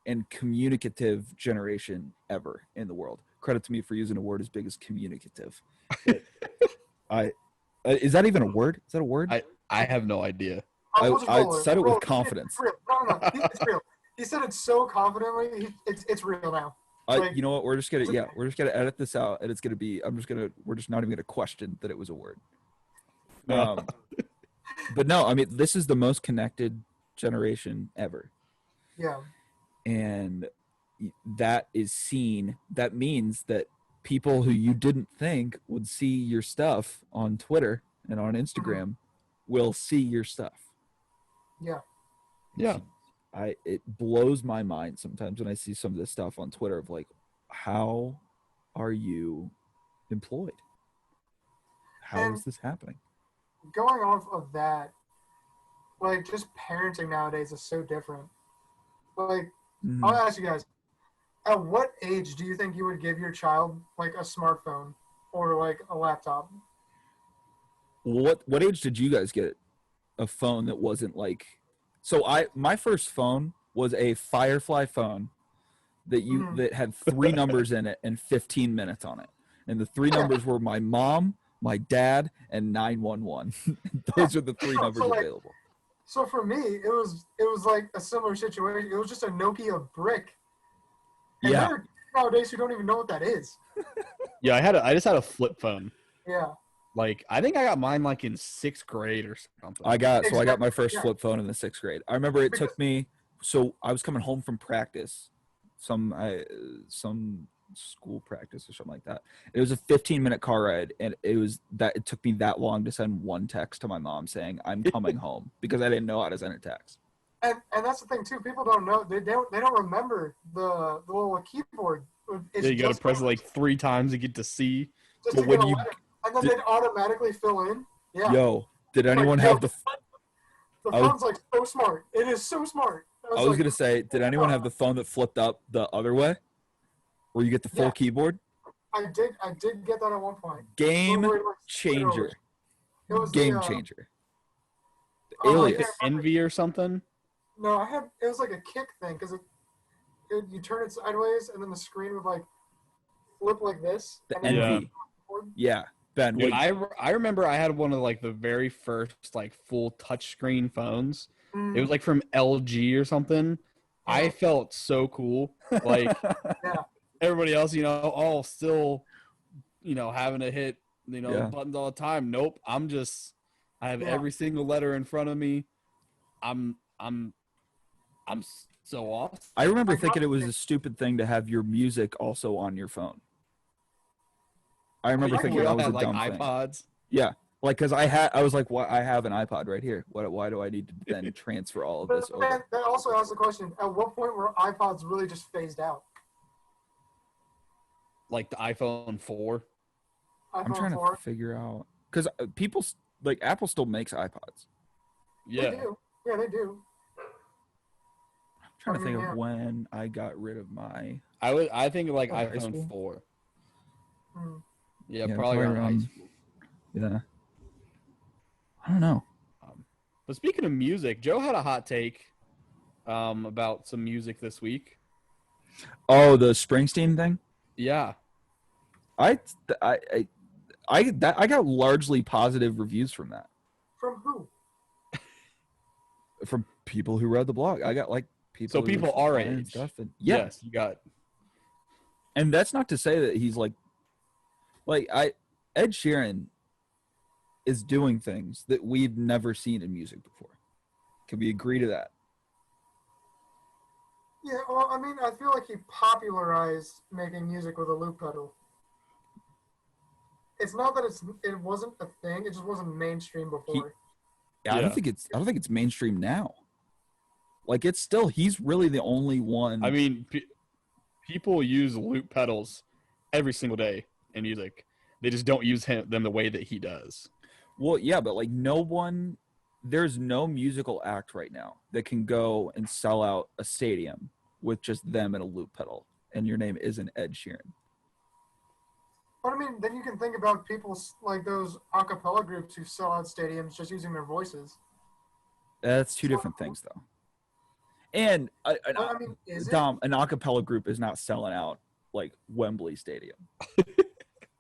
and communicative generation ever in the world. Credit to me for using a word as big as communicative. Is that even a word? Is that a word? I have no idea. I said it with confidence. It's real. No, it's real. He said it so confidently. It's real now. You know what? We're just gonna edit this out, and it's gonna be. We're just not even gonna question that it was a word. But no, I mean, this is the most connected generation ever. Yeah. And that is seen. That means that people who you didn't think would see your stuff on Twitter and on Instagram will see your stuff. Yeah. Yeah. It blows my mind sometimes when I see some of this stuff on Twitter of like, how are you employed? How is this happening? Going off of that, like, just parenting nowadays is so different. Like, I'll ask you guys, at what age do you think you would give your child, like, a smartphone or, like, a laptop? What age did you guys get a phone that wasn't like? So my first phone was a Firefly phone that had 3 numbers in it and 15 minutes on it, and the 3 numbers were my mom, my dad, and 911. Those are the 3 numbers available. So for me, it was like a similar situation. It was just a Nokia brick. And there are nowadays who don't even know what that is. Yeah, I just had a flip phone. Yeah. Like, I think I got mine like in 6th grade or something. I got my first flip phone in the 6th grade. I remember it took me. So I was coming home from practice, some school practice or something like that. It was a 15-minute car ride, and it took me that long to send one text to my mom saying I'm coming home, because I didn't know how to send a text. And that's the thing too. People don't know. They don't remember the little keyboard. Yeah, you got to press it like 3 times to get to see. Just to get a letter. And then they'd automatically fill in. Yeah. Yo, did anyone have the? The phone's like so smart. It is so smart. I was gonna say, did anyone have the phone that flipped up the other way, where you get the full keyboard? I did get that at one point. Game changer. It was Game changer. The Alias. Envy or something. No, it was like a kick thing, because you turn it sideways and then the screen would like flip like this. The Envy. Yeah. Ben, dude, I remember I had one of like the very first like full touchscreen phones. It was like from LG or something. I felt so cool. Like everybody else, still, having to hit, buttons all the time. Nope. I have every single letter in front of me. I'm so awesome. I remember thinking it was a stupid thing to have your music also on your phone. I remember thinking that was a dumb thing. iPods. Yeah, like, because I was like, "What? I have an iPod right here. Why do I need to then transfer all of this over?" That also asks the question: at what point were iPods really just phased out? Like the iPhone 4. I'm trying to figure out, because people like Apple still makes iPods. Yeah, they do. Yeah, they do. I'm trying to think of when I got rid of my. I think like iPhone 4. Yeah, probably around high school. Yeah. I don't know. But speaking of music, Joe had a hot take about some music this week. Oh, the Springsteen thing? Yeah. I got largely positive reviews from that. From who? From people who read the blog. I got like people. So people our age. Stuff and, yes, you got. And that's not to say that he's like Ed Sheeran is doing things that we've never seen in music before. Can we agree to that? Yeah, well, I mean, I feel like he popularized making music with a loop pedal. It's not that it wasn't a thing; it just wasn't mainstream before. I don't think it's mainstream now. Like, it's still, he's really the only one. I mean, people use loop pedals every single day in music. They just don't use them the way that he does. Well, yeah, but like there's no musical act right now that can go and sell out a stadium with just them and a loop pedal, and your name isn't Ed Sheeran. But I mean, then you can think about people like those a cappella groups who sell out stadiums just using their voices. That's two different things, though. And Dom, an a cappella group is not selling out like Wembley Stadium.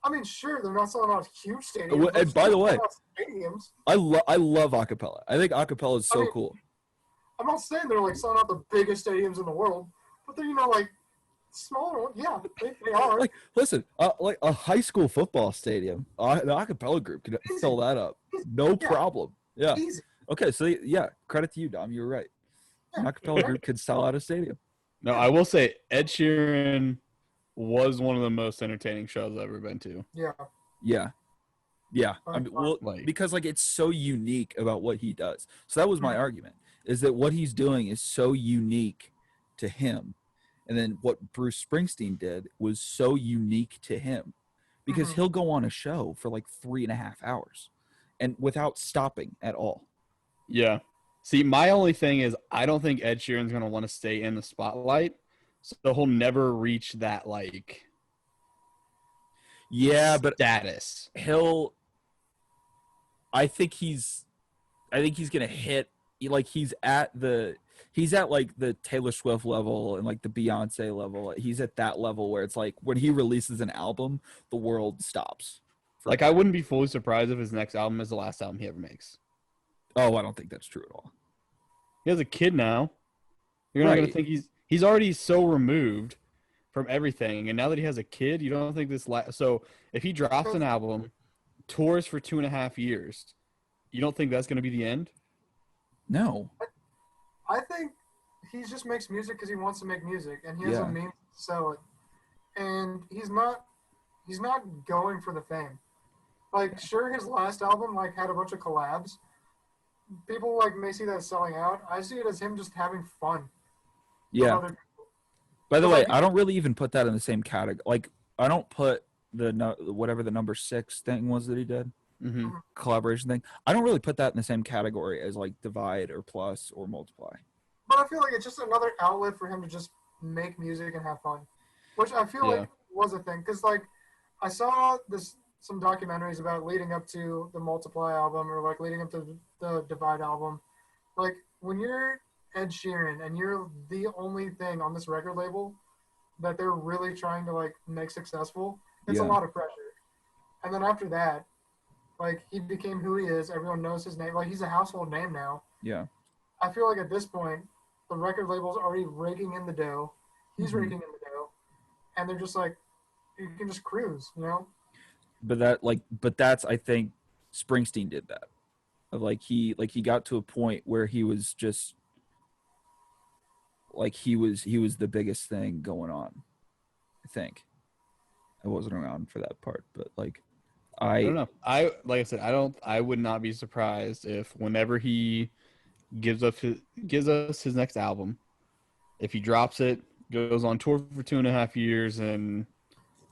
I mean, sure, they're not selling out huge stadiums. And by the way, stadiums. I love a cappella. I think a cappella is so cool. I'm not saying they're like selling out the biggest stadiums in the world, but they're like smaller ones. Yeah, they are. Like, listen, like a high school football stadium, the a cappella group could fill that up, no problem. Yeah. Easy. Okay, so yeah, credit to you, Dom. You were right. Yeah. Acapella group could sell out a stadium. No, I will say Ed Sheeran was one of the most entertaining shows I've ever been to. Yeah. Yeah. I mean, well, Like, because like it's so unique about what he does. So that was my argument, is that what he's doing is so unique to him. And then what Bruce Springsteen did was so unique to him, because he'll go on a show for like 3.5 hours and without stopping at all. yeah. See, my only thing is I don't think Ed Sheeran's going to want to stay in the spotlight. So he'll never reach that, like, Yeah, but status. I think he's gonna hit, like he's at like the Taylor Swift level and like the Beyonce level. He's at that level where it's like when he releases an album, the world stops. Like, I wouldn't be fully surprised if his next album is the last album he ever makes. Oh, I don't think that's true at all. He has a kid now. You're not going to think he's already so removed from everything, and now that he has a kid, you don't think this so if he drops an album, tours for 2.5 years, you don't think that's going to be the end? No. I think he just makes music because he wants to make music, and he has a means to sell it. And he's not going for the fame. Like, sure, his last album like had a bunch of collabs. People like may see that as selling out. I see it as him just having fun. Yeah. By the way, I don't really even put that in the same category. Like, I don't put whatever the number 6 thing was that he did, collaboration thing. I don't really put that in the same category as like Divide or Plus or Multiply. But I feel like it's just another outlet for him to just make music and have fun, which I feel like was a thing. Because like I saw some documentaries about leading up to the Multiply album or like leading up to the Divide album. Like when you're Ed Sheeran and you're the only thing on this record label that they're really trying to like make successful, it's a lot of pressure. And then after that, like he became who he is. Everyone knows his name. Like he's a household name now. Yeah. I feel like at this point, the record label's already raking in the dough. He's raking in the dough, and they're just like, you can just cruise, you know. But that's I think Springsteen did that. Like he got to a point where he was just like he was the biggest thing going on. I think I wasn't around for that part, but like I don't know. Like I said, I would not be surprised if whenever he gives us his next album, if he drops it, goes on tour for 2.5 years, and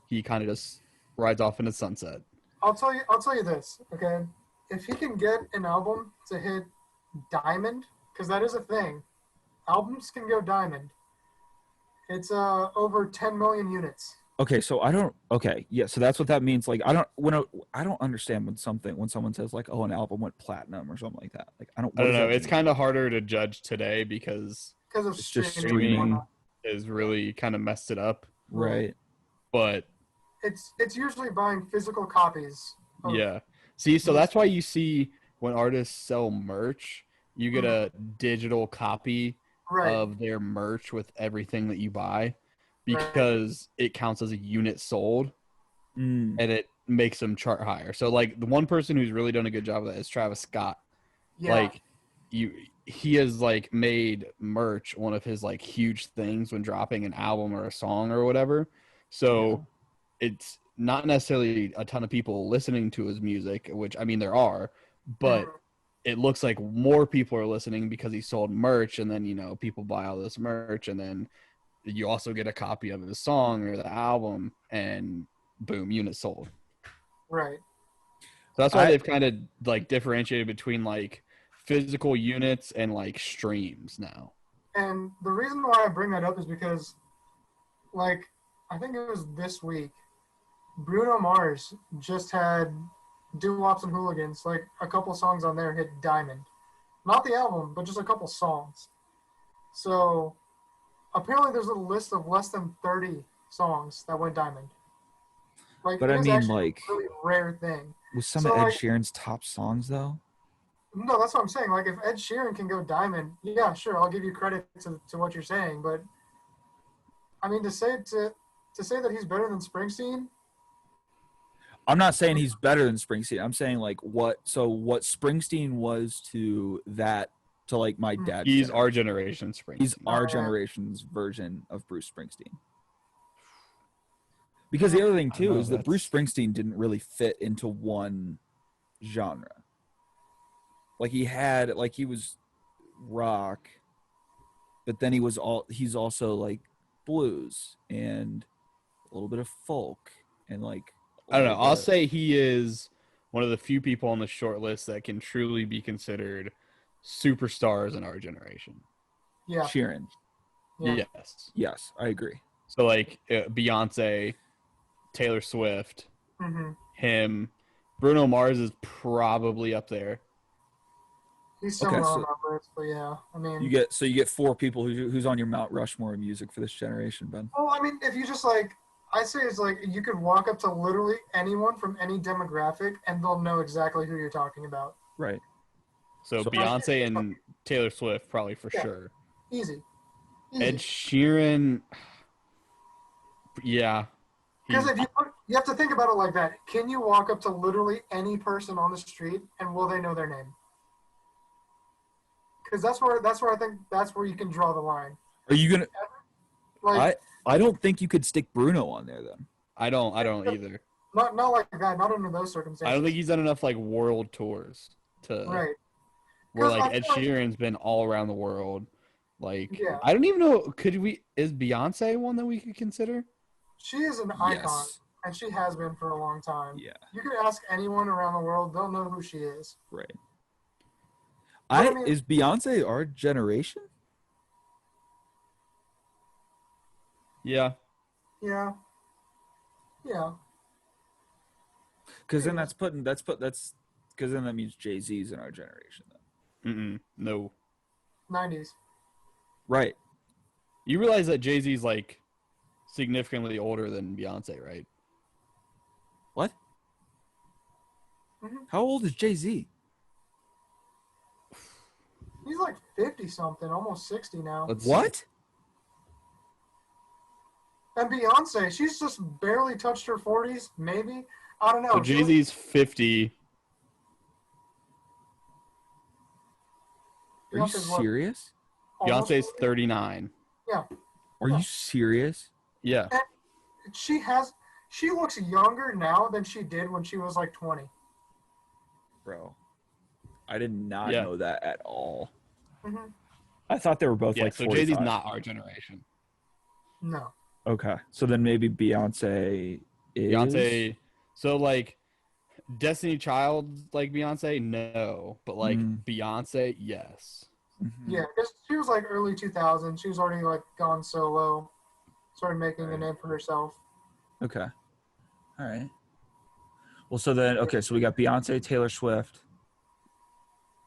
he kind of just rides off into sunset. I'll tell you this, okay? If he can get an album to hit diamond, because that is a thing, albums can go diamond. It's over 10 million units. Okay, so so that's what that means. Like I don't understand when someone says like, oh, an album went platinum or something like that. Like I don't know. It's kind of harder to judge today because of streaming has really kind of messed it up. Right. But it's usually buying physical copies. Yeah. See, so that's why you see when artists sell merch, you get a digital copy of their merch with everything that you buy, because it counts as a unit sold, and it makes them chart higher. So like the one person who's really done a good job of that is Travis Scott. Yeah. Like he has like made merch one of his like huge things when dropping an album or a song or whatever. So it's not necessarily a ton of people listening to his music, which I mean there are, but it looks like more people are listening because he sold merch, and then people buy all this merch, and then you also get a copy of the song or the album, and boom, units sold. Right. So that's why they've kind of like differentiated between like physical units and like streams now. And the reason why I bring that up is because, like, I think it was this week, Bruno Mars just had Doo-Wops and Hooligans, like a couple songs on there hit diamond. Not the album, but just a couple songs. So apparently there's a list of less than 30 songs that went diamond. Like, but I mean, like, a really rare thing. Was some of Ed Sheeran's top songs though? No, that's what I'm saying. Like, if Ed Sheeran can go diamond, yeah, sure, I'll give you credit to what you're saying. But I mean, to say that he's better than Springsteen. I'm not saying he's better than Springsteen. I'm saying like what Springsteen was to like my dad's He's generation. our generation Springsteen. He's our generation's version of Bruce Springsteen. Because the other thing too is that Bruce Springsteen didn't really fit into one genre. Like he was rock, but then he's also like blues and a little bit of folk and like I don't know. I'll say he is one of the few people on the short list that can truly be considered superstars in our generation. Yeah. Sheeran. Yeah. Yes, I agree. So like Beyonce, Taylor Swift, him, Bruno Mars is probably up there. He's somewhere on that list, but yeah, I mean, you get 4 people who's on your Mount Rushmore of music for this generation, Ben. Well, I mean, if you just like, I say it's like you could walk up to literally anyone from any demographic and they'll know exactly who you're talking about. Right. So Beyonce and Taylor Swift probably for sure. Easy. Ed Sheeran, yeah. Because if you have to think about it like that. Can you walk up to literally any person on the street and will they know their name? Because that's where I think that's where you can draw the line. Are you gonna? Like, I don't think you could stick Bruno on there then. I don't either. Not like that. Not under those circumstances. I don't think he's done enough like world tours to right. Where like Ed Sheeran's been all around the world. Like I don't even know. Is Beyonce one that we could consider? She is an icon, and she has been for a long time. Yeah. You can ask anyone around the world; they'll know who she is. Right. Is Beyonce our generation? Yeah. Yeah. Yeah. Because then because then that means Jay-Z's in our generation then. No. 90s. Right. You realize that Jay-Z's like significantly older than Beyonce, right? What? How old is Jay-Z? He's like 50-something, almost 60 now. What? And Beyonce, she's just barely touched her 40s, maybe. I don't know. So Jay-Z's 50. Are you serious? Beyonce's 39. Yeah. Are you serious? Yeah. And she looks younger now than she did when she was like 20. Bro. I did not know that at all. Mm-hmm. I thought they were both like 45. So Jay-Z's not our generation. No. Okay. So then maybe Beyonce is... Beyonce... So like Destiny Child like Beyonce? No. But like Beyonce, yes. Mm-hmm. Yeah, because she was like early 2000s. She was already like gone solo. Started making a name for herself. Okay. All right. Well, so then, okay, so we got Beyonce, Taylor Swift.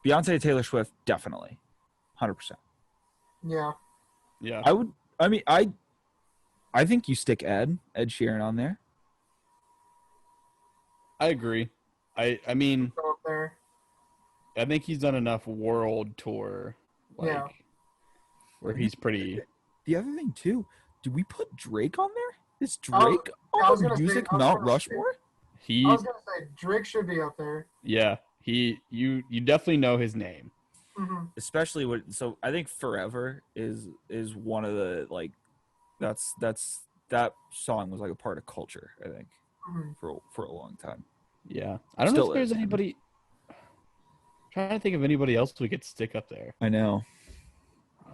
Beyonce, Taylor Swift, definitely. 100%. Yeah. Yeah. I think you stick Ed Sheeran on there. I agree. I mean, Go up there. I think he's done enough world tour, like, where he's pretty. The other thing too, do we put Drake on there? Is Drake on the music Mount Rushmore? I was gonna say Drake should be up there. Yeah, you definitely know his name. Mm-hmm. Especially so I think Forever is one of the like that song was like a part of culture, I think, for a long time. Yeah, I don't know if there's anybody. I'm trying to think of anybody else we could stick up there. I know.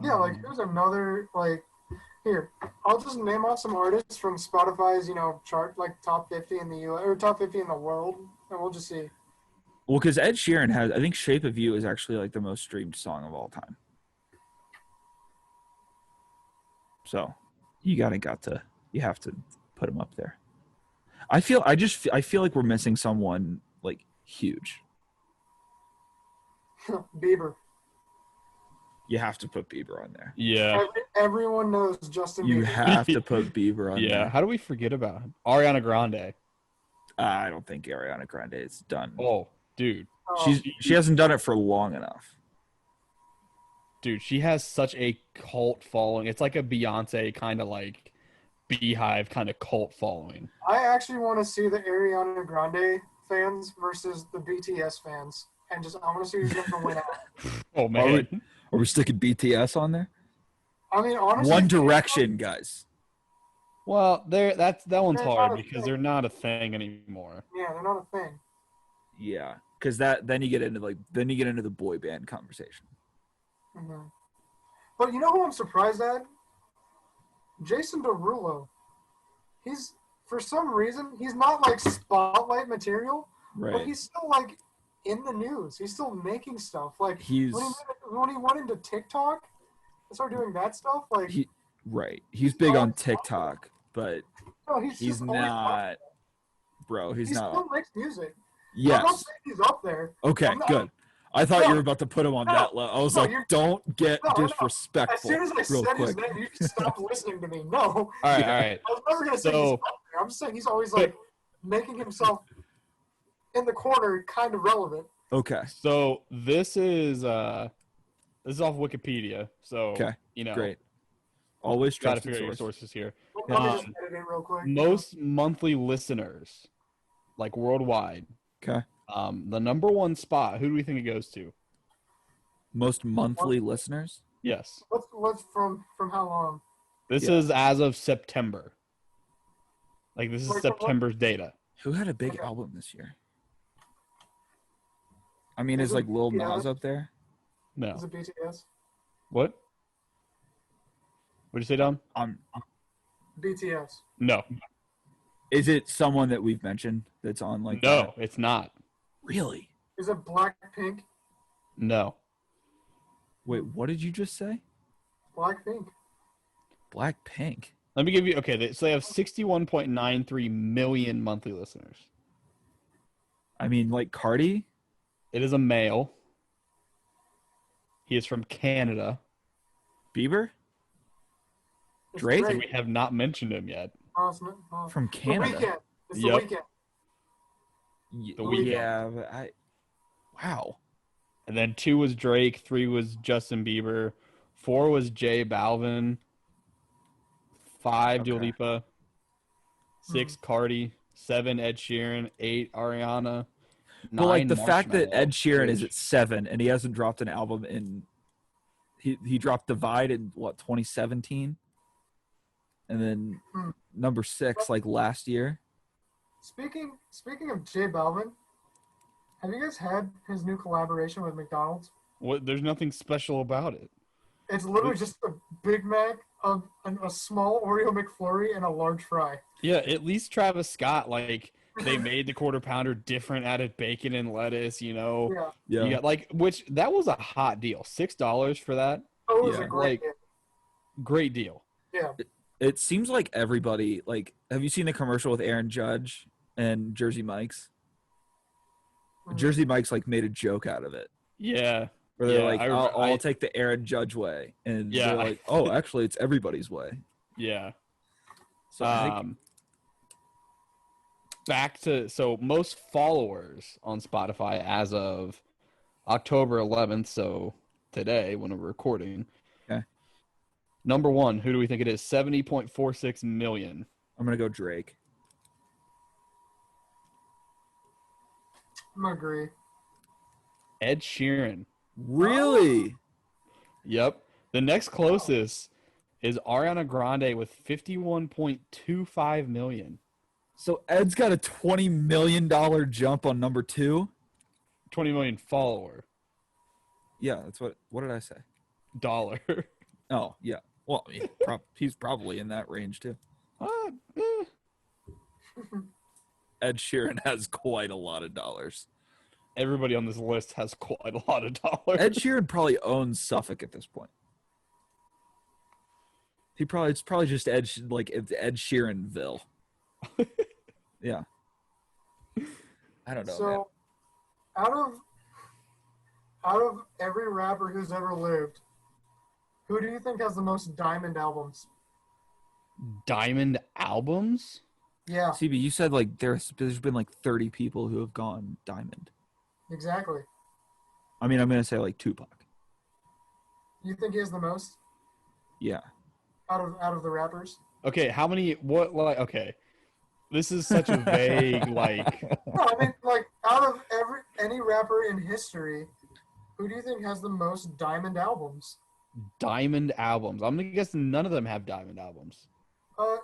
Yeah, like here's another like. Here, I'll just name off some artists from Spotify's, chart, like top 50 in the U.S. or top 50 in the world, and we'll just see. Well, because Ed Sheeran I think "Shape of You" is actually like the most streamed song of all time. So, you have to put him up there. I feel like we're missing someone like huge. Bieber. You have to put Bieber on there. Yeah. Everyone knows Justin Bieber. You have to put Bieber on there. Yeah. How do we forget about him? Ariana Grande. I don't think Ariana Grande is done. Oh, dude. She hasn't done it for long enough. Dude, she has such a cult following. It's like a Beyonce kind of like Beehive kind of cult following. I actually want to see the Ariana Grande fans versus the BTS fans, and I want to see who's going to win out. Oh man. Are we sticking BTS on there? I mean, honestly, One Direction, guys. Well, that one's They're hard not a because thing. they're not a thing anymore. Yeah, they're not a thing. Yeah, because then you get into the boy band conversation. Mm-hmm. But you know who I'm surprised at? Jason Derulo. He's, for some reason, he's not like spotlight material, but Right. he's still like in the news. He's still making stuff. Like He's when he went into TikTok and started doing that stuff, like right. He's big on TikTok, but no, he's just always not, bro. he He's not. still makes music. I'm not Yes. saying he's up there. Okay. I'm not- Good. I thought you No. were about to put him on No. that level. I was No, like, don't get No. As disrespectful. soon as I real said his quick. name, you stopped listening to me. No. All right. I was never gonna say he's up there. I'm just saying he's always like making himself in the corner, kind of relevant. Okay. So this is off Wikipedia. So Okay. you know, Great. Always gotta trusted figure out your source. sources here. Let me just edit it real quick. Most monthly listeners, like worldwide. Okay. The number one spot. Who do we think it goes to? Most monthly listeners. Yes. What's from how long? This Yeah. is as of September. Like this is Wait, September's data. Who had a big Okay. album this year? I mean, Is is it like Lil BTS? Nas up there? No. Is it BTS? What? What'd you say, Dom? BTS. No. Is it someone that we've mentioned that's on like? No, it's not. Really? Is it Blackpink? No. Wait, what did you just say? Blackpink. Blackpink. Let me give you. Okay, so they have 61.93 million monthly listeners. I mean, like Cardi. It is a male. He is from Canada. Bieber It's Drake? And we have not mentioned him yet. from The Canada. Weeknd. It's Yep. the Weeknd. The Weeknd. Yeah, but wow. And then 2 was Drake. 3 was Justin Bieber. 4 was J Balvin. 5 Dua Okay. Lipa. 6 Cardi. 7 Ed Sheeran. 8 Ariana. But like 9 the fact that Marshmello. Ed Sheeran is Which- at 7 and he hasn't dropped an album in he dropped Divide in what 2017, and then Hmm. number 6 like last year. Speaking of J Balvin, have you guys had his new collaboration with McDonald's? What? There's nothing special about it. It's literally just a Big Mac, a small Oreo McFlurry, and a large fry. Yeah, at least Travis Scott, like, they made the quarter pounder different, added bacon and lettuce, you know. Yeah. Yeah. You got which that was a hot deal. $6 for that. Oh, it was Yeah. a great Like- game. Great deal. Yeah. It seems like everybody like have you seen the commercial with Aaron Judge and Jersey Mike's? Mhm. Jersey Mike's like made a joke out of it. Yeah. Where they're Yeah, like, I- I'll take the Aaron Judge way. And Yeah. they're like, oh, actually, it's everybody's way. Yeah. So I think, So most followers on Spotify as of October 11th, so today when we're recording. Okay. Number 1, who do we think it is? 70.46 million. I'm going to go Drake. I'm gonna agree. Ed Sheeran. Really? Yep. The next closest is Ariana Grande with 51.25 million. So Ed's got a $20 million jump on number 2? 20 million follower. Yeah, that's what did I say? Dollar. Oh, yeah. Well, I mean, he's probably in that range too. Ed Sheeran has quite a lot of dollars. Everybody on this list has quite a lot of dollars. Ed Sheeran probably owns Suffolk at this point. It's probably just it's Ed Sheeranville. Yeah. I don't know. So, out of every rapper who's ever lived, who do you think has the most diamond albums? Diamond albums? Yeah, man. CB, you said like there's been like 30 people who have gone diamond. exactly. I mean, I'm gonna say like Tupac. You think he has the most Yeah. out of the rappers? Okay, how many? What? Like, okay, this is such a vague like. No, I mean, like, out of any rapper in history, who do you think has the most diamond albums? Diamond albums. I'm gonna guess none of them have diamond albums.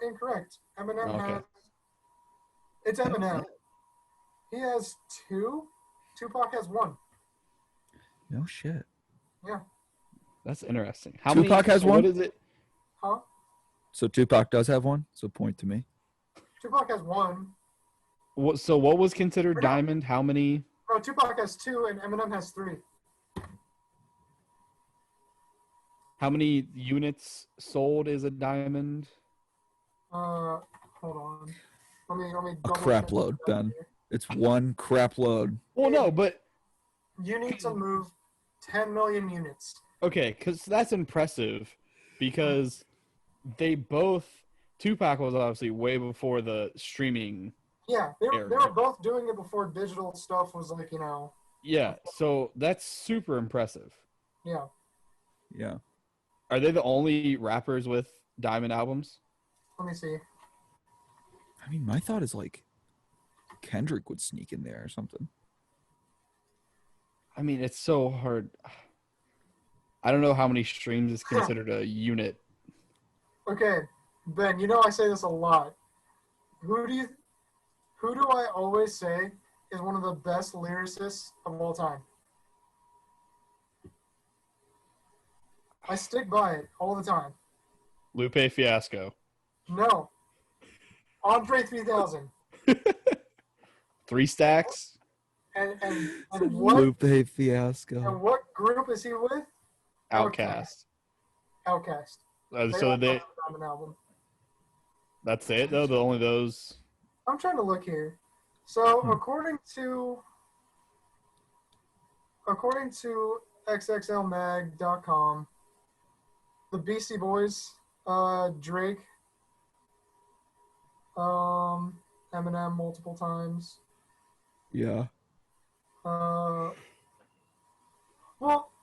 Incorrect. Eminem Okay. has. It's Eminem. He has 2. Tupac has 1. No shit. Yeah. That's interesting. How Tupac many? has so one? What is it? Huh? So Tupac does have one. So point to me. Tupac has 1. So what was considered Or no. diamond? How many? No, Tupac has 2, and Eminem has 3. How many units sold is a diamond? Hold on. Let me A double crap check load, that Ben. here. It's one crap load. Well, no, but You need to move 10 million units. okay, because that's impressive. Because they both Tupac was obviously way before the streaming. Yeah, they Area. were both doing it before digital stuff was like, Yeah, so that's super impressive. yeah. Yeah. Are they the only rappers with diamond albums? Let me see. I mean, my thought is like Kendrick would sneak in there or something. I mean, it's so hard. I don't know how many streams is considered a unit. Okay, Ben, I say this a lot. Who do I always say is one of the best lyricists of all time? I stick by it all the time. Lupe Fiasco. No. Andre 3000. 3 Stacks. And what Lupe Fiasco. and what group is he with? Outcast. Outcast. So all they. have an album. That's it though. The only those. I'm trying to look here. So Hmm. according to xxlmag.com, the Beastie Boys, Drake, Eminem multiple times. Yeah. Well,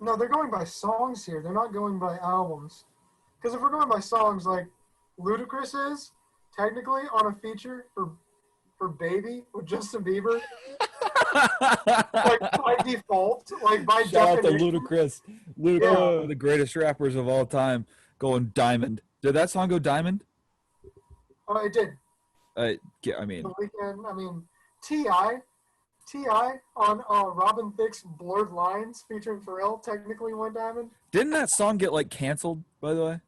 no, they're going by songs here. They're not going by albums. Because if we're going by songs, like Ludacris is technically on a feature for Baby with Justin Bieber, like by default, like by Shout out to definition. Ludacris. Luda, Yeah. one of the greatest rappers of all time, going diamond. Did that song go diamond? It did. Yeah, I mean, The Weeknd. I mean, T.I. on Robin Thicke's Blurred Lines featuring Pharrell technically went diamond. didn't that song get like canceled? By the way.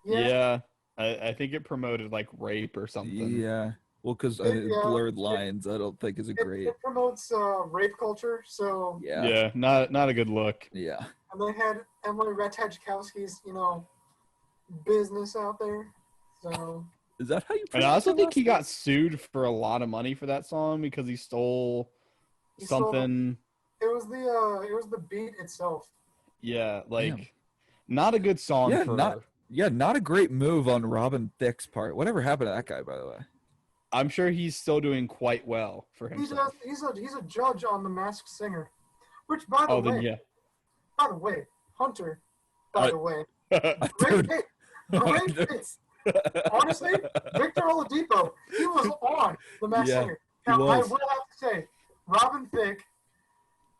Yeah. I think it promoted like rape or something. Yeah. Well, because Yeah. Blurred Lines, I don't think is a great. It promotes rape culture, so Yeah. Yeah, not a good look. Yeah. and they had Emily Ratajkowski's business out there. So Is that how you? And I also pronounce think he it? got sued for a lot of money for that song because he stole He stole- something. it was the beat itself. Yeah, like Damn. not a good song Yeah, for. not a great move on Robin Thicke's part. Whatever happened to that guy, by the way? I'm sure he's still doing quite well for himself. He's a judge on The Masked Singer, which by the Oh, way, then yeah. Hunter. By I- the way, Dude. great pick. Great pick. Honestly, Victor Oladipo, he was on The Masked Yeah, Singer. he Now, I was. will have to say, Robin Thicke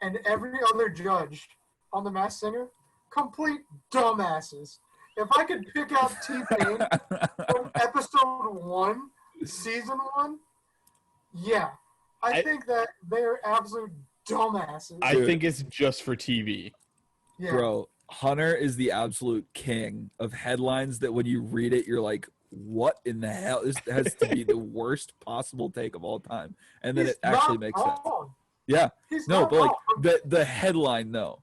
and every other judge on The Masked Singer, complete dumbasses. If I could pick out T-Pain from episode 1, season 1, yeah. I think that they're absolute dumbasses. I think it's just for TV. Yeah. Bro, Hunter is the absolute king of headlines that when you read it, you're like, what in the hell? This has to be the worst possible take of all time. And then He's it actually not makes sense. wrong. Yeah. He's No, not but like wrong. the headline though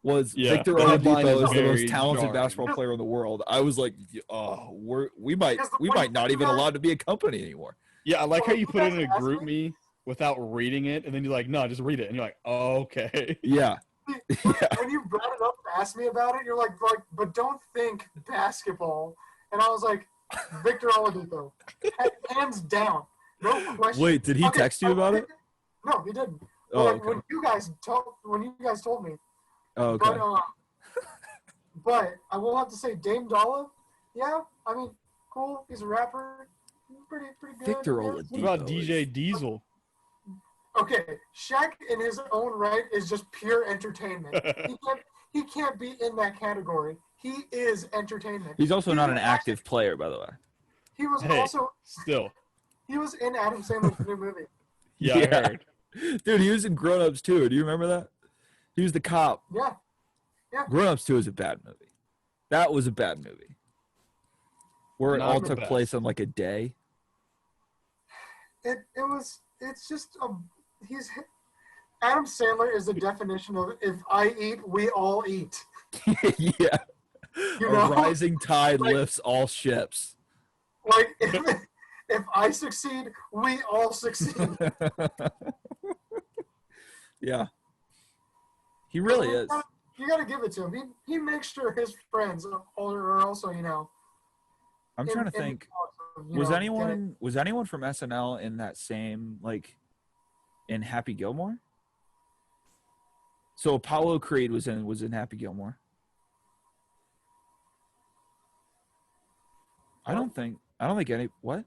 was Yeah, Victor the headline Oladipo is is the most very talented jarring. basketball player in the world. I was like, oh, we might Because the one not thing even about- allowed to be a company anymore. Yeah, I like how Well, you you put it guys in a asked group me? me without reading it, and then you're like, no, just read it, and you're like, oh, okay. Yeah. When you brought it up and asked me about it, you're like, but don't think basketball. And I was like, Victor Oladipo, hands down, no question. Wait, did he Okay, text you about it? No, he didn't. Oh, Like, okay. when you guys told me, Oh, okay. but I will have to say Dame Dollar. Yeah, I mean, cool. He's a rapper. Pretty good. Victor Yeah. What about Oladipo DJ is- Diesel? Okay, Shaq in his own right is just pure entertainment. He can't be in that category. He is entertainment. He's also not an was active player, by the way. He was Hey. also Still. he was in Adam Sandler's new movie. Yeah, I heard. Dude, he was in Grown Ups too. Do you remember that? He was the cop. Yeah, Grown Ups 2 is a bad movie. That was a bad movie. Where it Not all the took best. place on like a day. it's just he's Adam Sandler is the definition of if I eat, we all eat. Yeah. You A know? rising tide Like- lifts all ships. Like if I succeed, we all succeed. Yeah. He really is. You gotta give it to him. He makes sure his friends are also, I'm trying to think. Was anyone from SNL in that same in Happy Gilmore? So Apollo Creed was in Happy Gilmore. I don't think any what?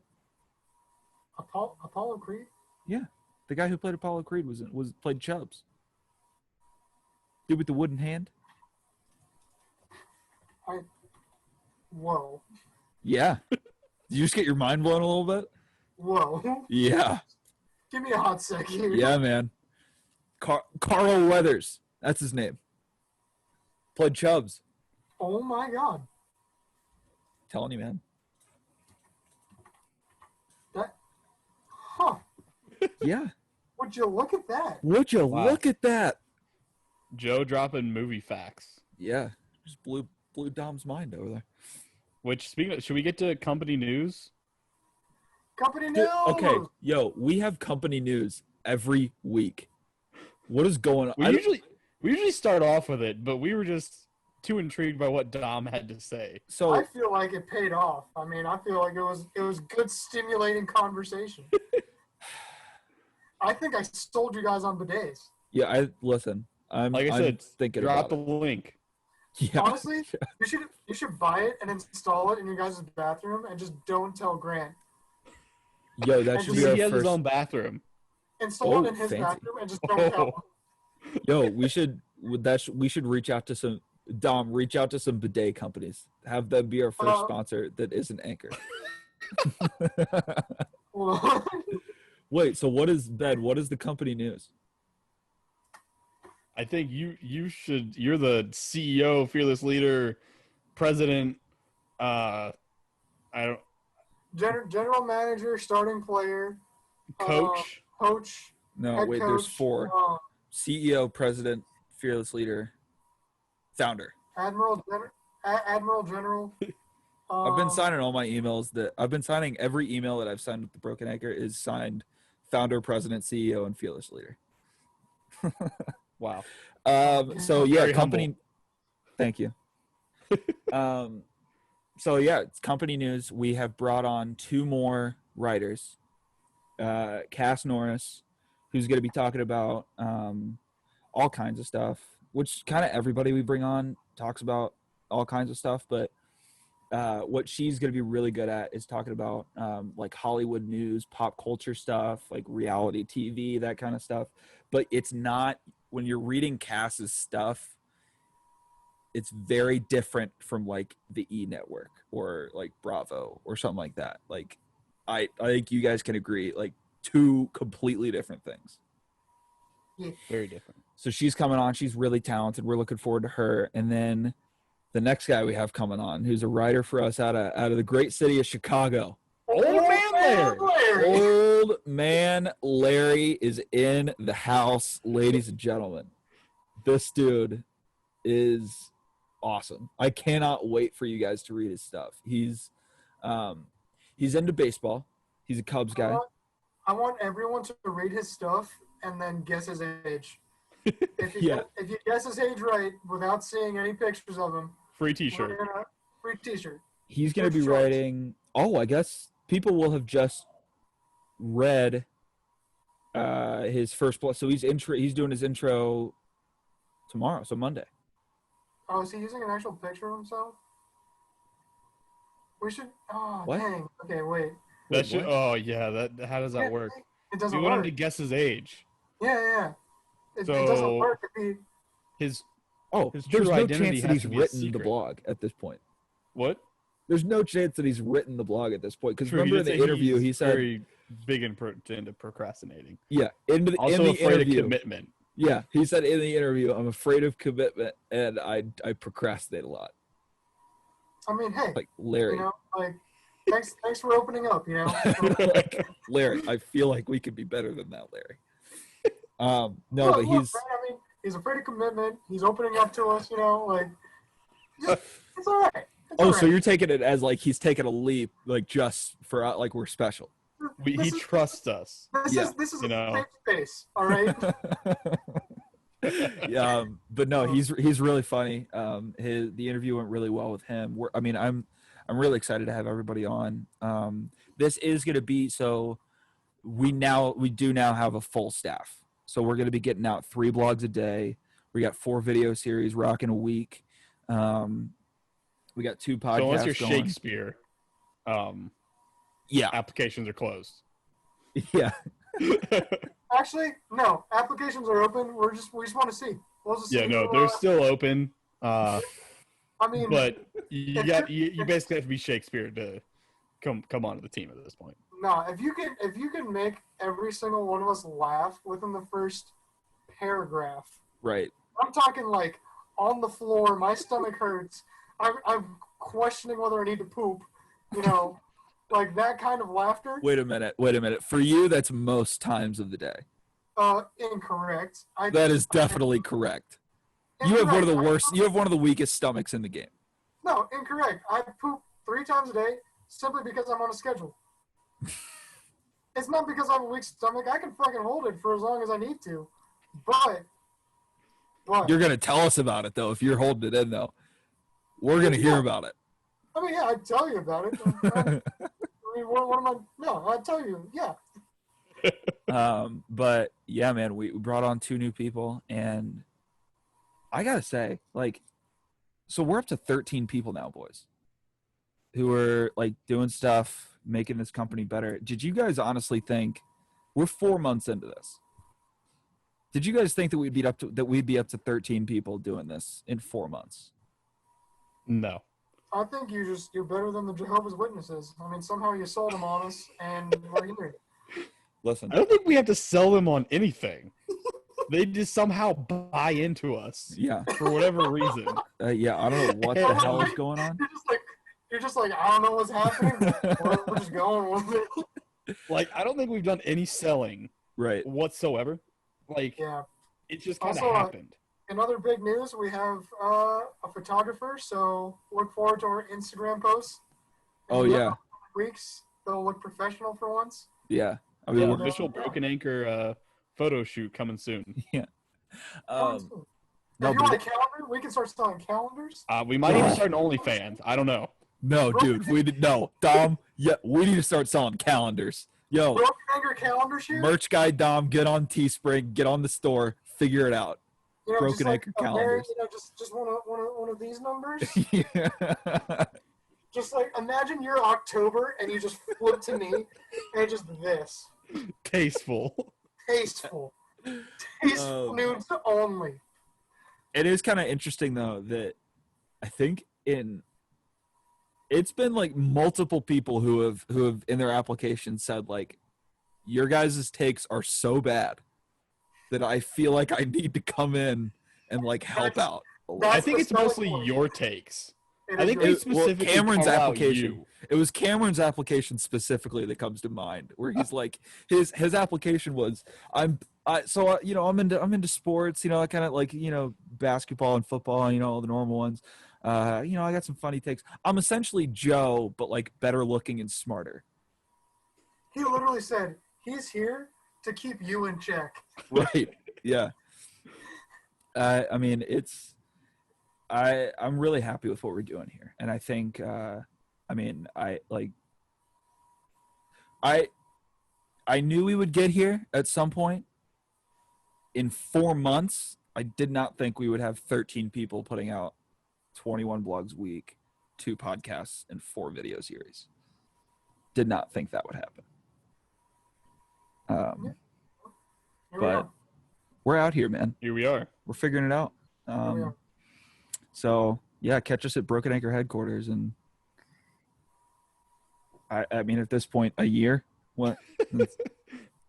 Apollo Creed? Yeah. The guy who played Apollo Creed played Chubbs. Dude with the wooden hand? Whoa. Yeah. Did you just get your mind blown a little bit? Whoa. Yeah. Give me a hot sec here. Yeah, man. Carl Weathers. That's his name. Played Chubbs. Oh my god. Telling you, man. Huh. Yeah. Would you look at that? Would you Wow. look at that? Joe dropping movie facts. Yeah. Just blew Dom's mind over there. Which, speaking of, should we get to company news? Company news. Okay, yo, we have company news every week. What is going on? We usually start off with it, but we were just too intrigued by what Dom had to say. So I feel like it paid off. I mean, I feel like it was good, stimulating conversation. I think I sold you guys on bidets. yeah, I'm Like I I'm said, thinking drop about the link. it. Yeah. Honestly, you should buy it and install it in your guys' bathroom and just don't tell Grant. Yo, that And should He be our has his first. own bathroom. Install it in Oh, his fancy. bathroom and just don't tell him. Yo, we should reach out to some bidet companies. Have them be our first sponsor that isn't Anchor. Hold on. Wait, so what is the company news? I think you're the CEO, fearless leader, president. I don't General manager, starting player, coach. coach. No, Head wait, coach, there's 4. CEO, president, fearless leader, founder. Admiral General. I've been signing all my emails every email that I've signed with the Broken Anchor is signed founder, president, CEO, and fearless leader. Wow. So yeah, Very company. humble. Thank you. So yeah, it's company news. We have brought on 2 more writers. Cass Norris, who's going to be talking about all kinds of stuff, which kind of everybody we bring on talks about all kinds of stuff. But what she's going to be really good at is talking about like Hollywood news, pop culture stuff, like reality TV, that kind of stuff. But it's not, when you're reading Cass's stuff, it's very different from like the E Network or like Bravo or something like that. Like I think you guys can agree, like 2 completely different things. Very different. So she's coming on. She's really talented. We're looking forward to her. And then the next guy we have coming on, who's a writer for us out of the great city of Chicago. Old man Larry. Old man Larry is in the house, ladies and gentlemen. This dude is awesome. I cannot wait for you guys to read his stuff. He's into baseball. He's a Cubs guy. I want everyone to read his stuff and then guess his age. If you guess his age right without seeing any pictures of him, Free T-shirt. free T-shirt. He's going to be First choice. writing. Oh, I guess people will have just read his first plus. So he's doing his intro tomorrow, so Monday. Oh, is he using an actual picture of himself? We should. Oh, What? dang. Okay, wait. That Wait, should. what? Oh yeah. That. How does that work? It doesn't We want him work. to guess his age. Yeah. It doesn't So work if he. his Oh, His there's true no identity chance that has he's to be a written the secret. blog at this point. what? There's no chance that he's written the blog at this point. Because True. He remember in did the say interview, he's he said, very big into procrastinating. "Yeah, in the Also afraid interview, of commitment. yeah, he said in the interview, I'm afraid of commitment and I procrastinate a lot." I mean, hey, Like Larry, you know, like, thanks for opening up. You know. like Larry, I feel like we could be better than that, Larry. No, Look, but he's man, I mean, he's afraid of commitment. He's opening up to us. You know, like, it's all right. It's all so right. you're taking it as like he's taking a leap, like just for like we're special. He trusts us. This is you a know. safe space. All right. Yeah, but no, he's really funny. The interview went really well with him. I'm really excited to have everybody on. This is going to be so we do now have a full staff. So we're going to be getting out 3 blogs a day. We got 4 video series rocking a week. We got 2 podcasts. So unless you're going. Shakespeare, Yeah, applications are closed. yeah. Actually, no. Applications are open. We just want to see. We'll just Yeah, see no, who, they're still open. I mean, But you basically have to be Shakespeare to come onto the team at this point. no. If you can make every single one of us laugh within the first paragraph, Right. I'm talking like on the floor. My stomach hurts. I'm questioning whether I need to poop. You know, like that kind of laughter. Wait a minute. For you, that's most times of the day. Incorrect. That is definitely correct. You have one of the Incorrect. worst. You have one of the weakest stomachs in the game. No, incorrect. I poop 3 times a day simply because I'm on a schedule. It's not because I have a weak stomach. I can fucking hold it for as long as I need to. But You're gonna tell us about it though. If you're holding it in though, we're gonna hear about it. I mean, yeah, I'd tell you about it. I mean, what am I? No, I'd tell you. Yeah. But yeah, man, we brought on 2 new people, and I gotta say, like, so we're up to 13 people now, boys, who are like doing stuff, making this company better. Did you guys honestly think we're 4 months into this? Did you guys think that we'd be up to 13 people doing this in 4 months? No. I think you're better than the Jehovah's Witnesses. I mean, somehow you sold them on us, and we're here. Listen, I don't think we have to sell them on anything. They just somehow buy into us. Yeah. For whatever reason. Yeah, I don't know what the hell is going on. You're just like, I don't know what's happening. We're just going with it. Like, I don't think we've done any selling Right. whatsoever. Like, Yeah. it just kind of Also, happened. In other big news, we have a photographer, so look forward to our Instagram posts. Oh In yeah. weeks, they'll look professional for once. Yeah. I Yeah, mean, we're, official Broken Anchor photo shoot coming soon. yeah. No, No, if you but want a calendar, we can start selling calendars. We might even start an OnlyFans. I don't know. no, dude, we did no, Dom. Yeah, we need to start selling calendars. Yo, Broken Anchor calendar shoot. merch guy Dom, get on Teespring, get on the store, figure it out. You know, Broken just like Anchor a calendars. you know, just one of these numbers. Yeah. Just like imagine you're October and you just flip to me and just this Tasteful. tasteful nudes only. It is kind of interesting though that I think it's been like multiple people who have in their application said like your guys' takes are so bad that I feel like I need to come in and like help out. a lot. I think it's mostly your takes. I think they specifically Cameron's call out application. you. It was Cameron's application specifically that comes to mind, where he's like his application was I'm into sports, you know, I kind of like, you know, basketball and football, you know, all the normal ones. You know, I got some funny takes. I'm essentially Joe, but like better looking and smarter. He literally said he's here to keep you in check. Right. Yeah. I mean, I'm really happy with what we're doing here. And I think, I knew we would get here at some point. In 4 months, I did not think we would have 13 people putting out 21 blogs a week. 2 podcasts and 4 video series. Did not think that would happen. Here we But are. we're out here, man. Here we are. We're figuring it out. Here we are. So yeah, catch us at Broken Anchor headquarters, and I mean at this point a year. What?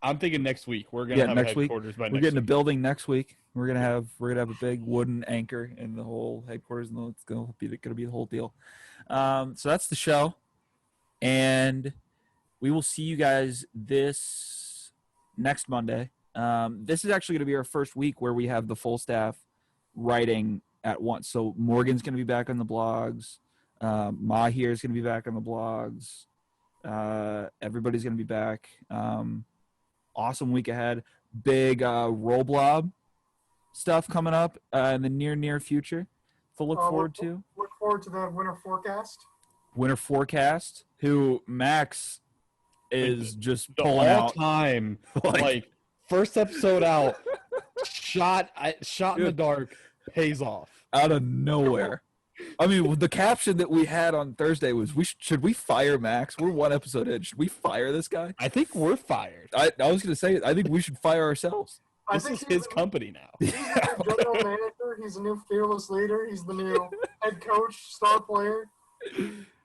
I'm thinking next week. We're gonna have next week. headquarters by We're next getting a week. building next week. We're gonna have a big wooden anchor in the whole headquarters, and it's gonna be the whole deal. So that's the show, and we will see you guys this next Monday. This is actually going to be our first week where we have the full staff writing at once. So Morgan's going to be back on the blogs. Mahir is going to be back on the blogs. Everybody's going to be back. Awesome week ahead. Big roll blob stuff coming up in the near future to look forward to. Look forward to the winter forecast. Winter forecast, who Max is just The pulling out. all-time, like first episode out, shot in the dark, pays off. Out of nowhere. I mean, the caption that we had on Thursday was, should we fire Max? We're 1 episode in. Should we fire this guy? I think we're fired. I was going to say, I think we should fire ourselves. This is his company now. He's the new general manager. He's the new fearless leader. He's the new head coach, star player.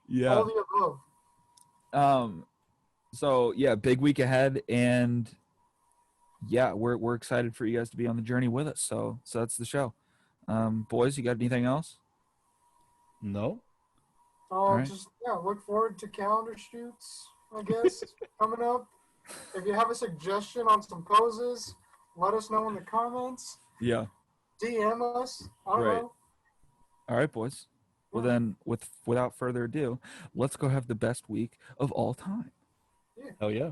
Yeah. All the above. So yeah, big week ahead, and yeah, we're excited for you guys to be on the journey with us. So that's the show. Boys, you got anything else? No. right. Just look forward to calendar shoots, I guess, coming up. If you have a suggestion on some poses, let us know in the comments. Yeah. DM us. I don't Right. know. All right, boys. Well then, without further ado, let's go have the best week of all time. Oh yeah.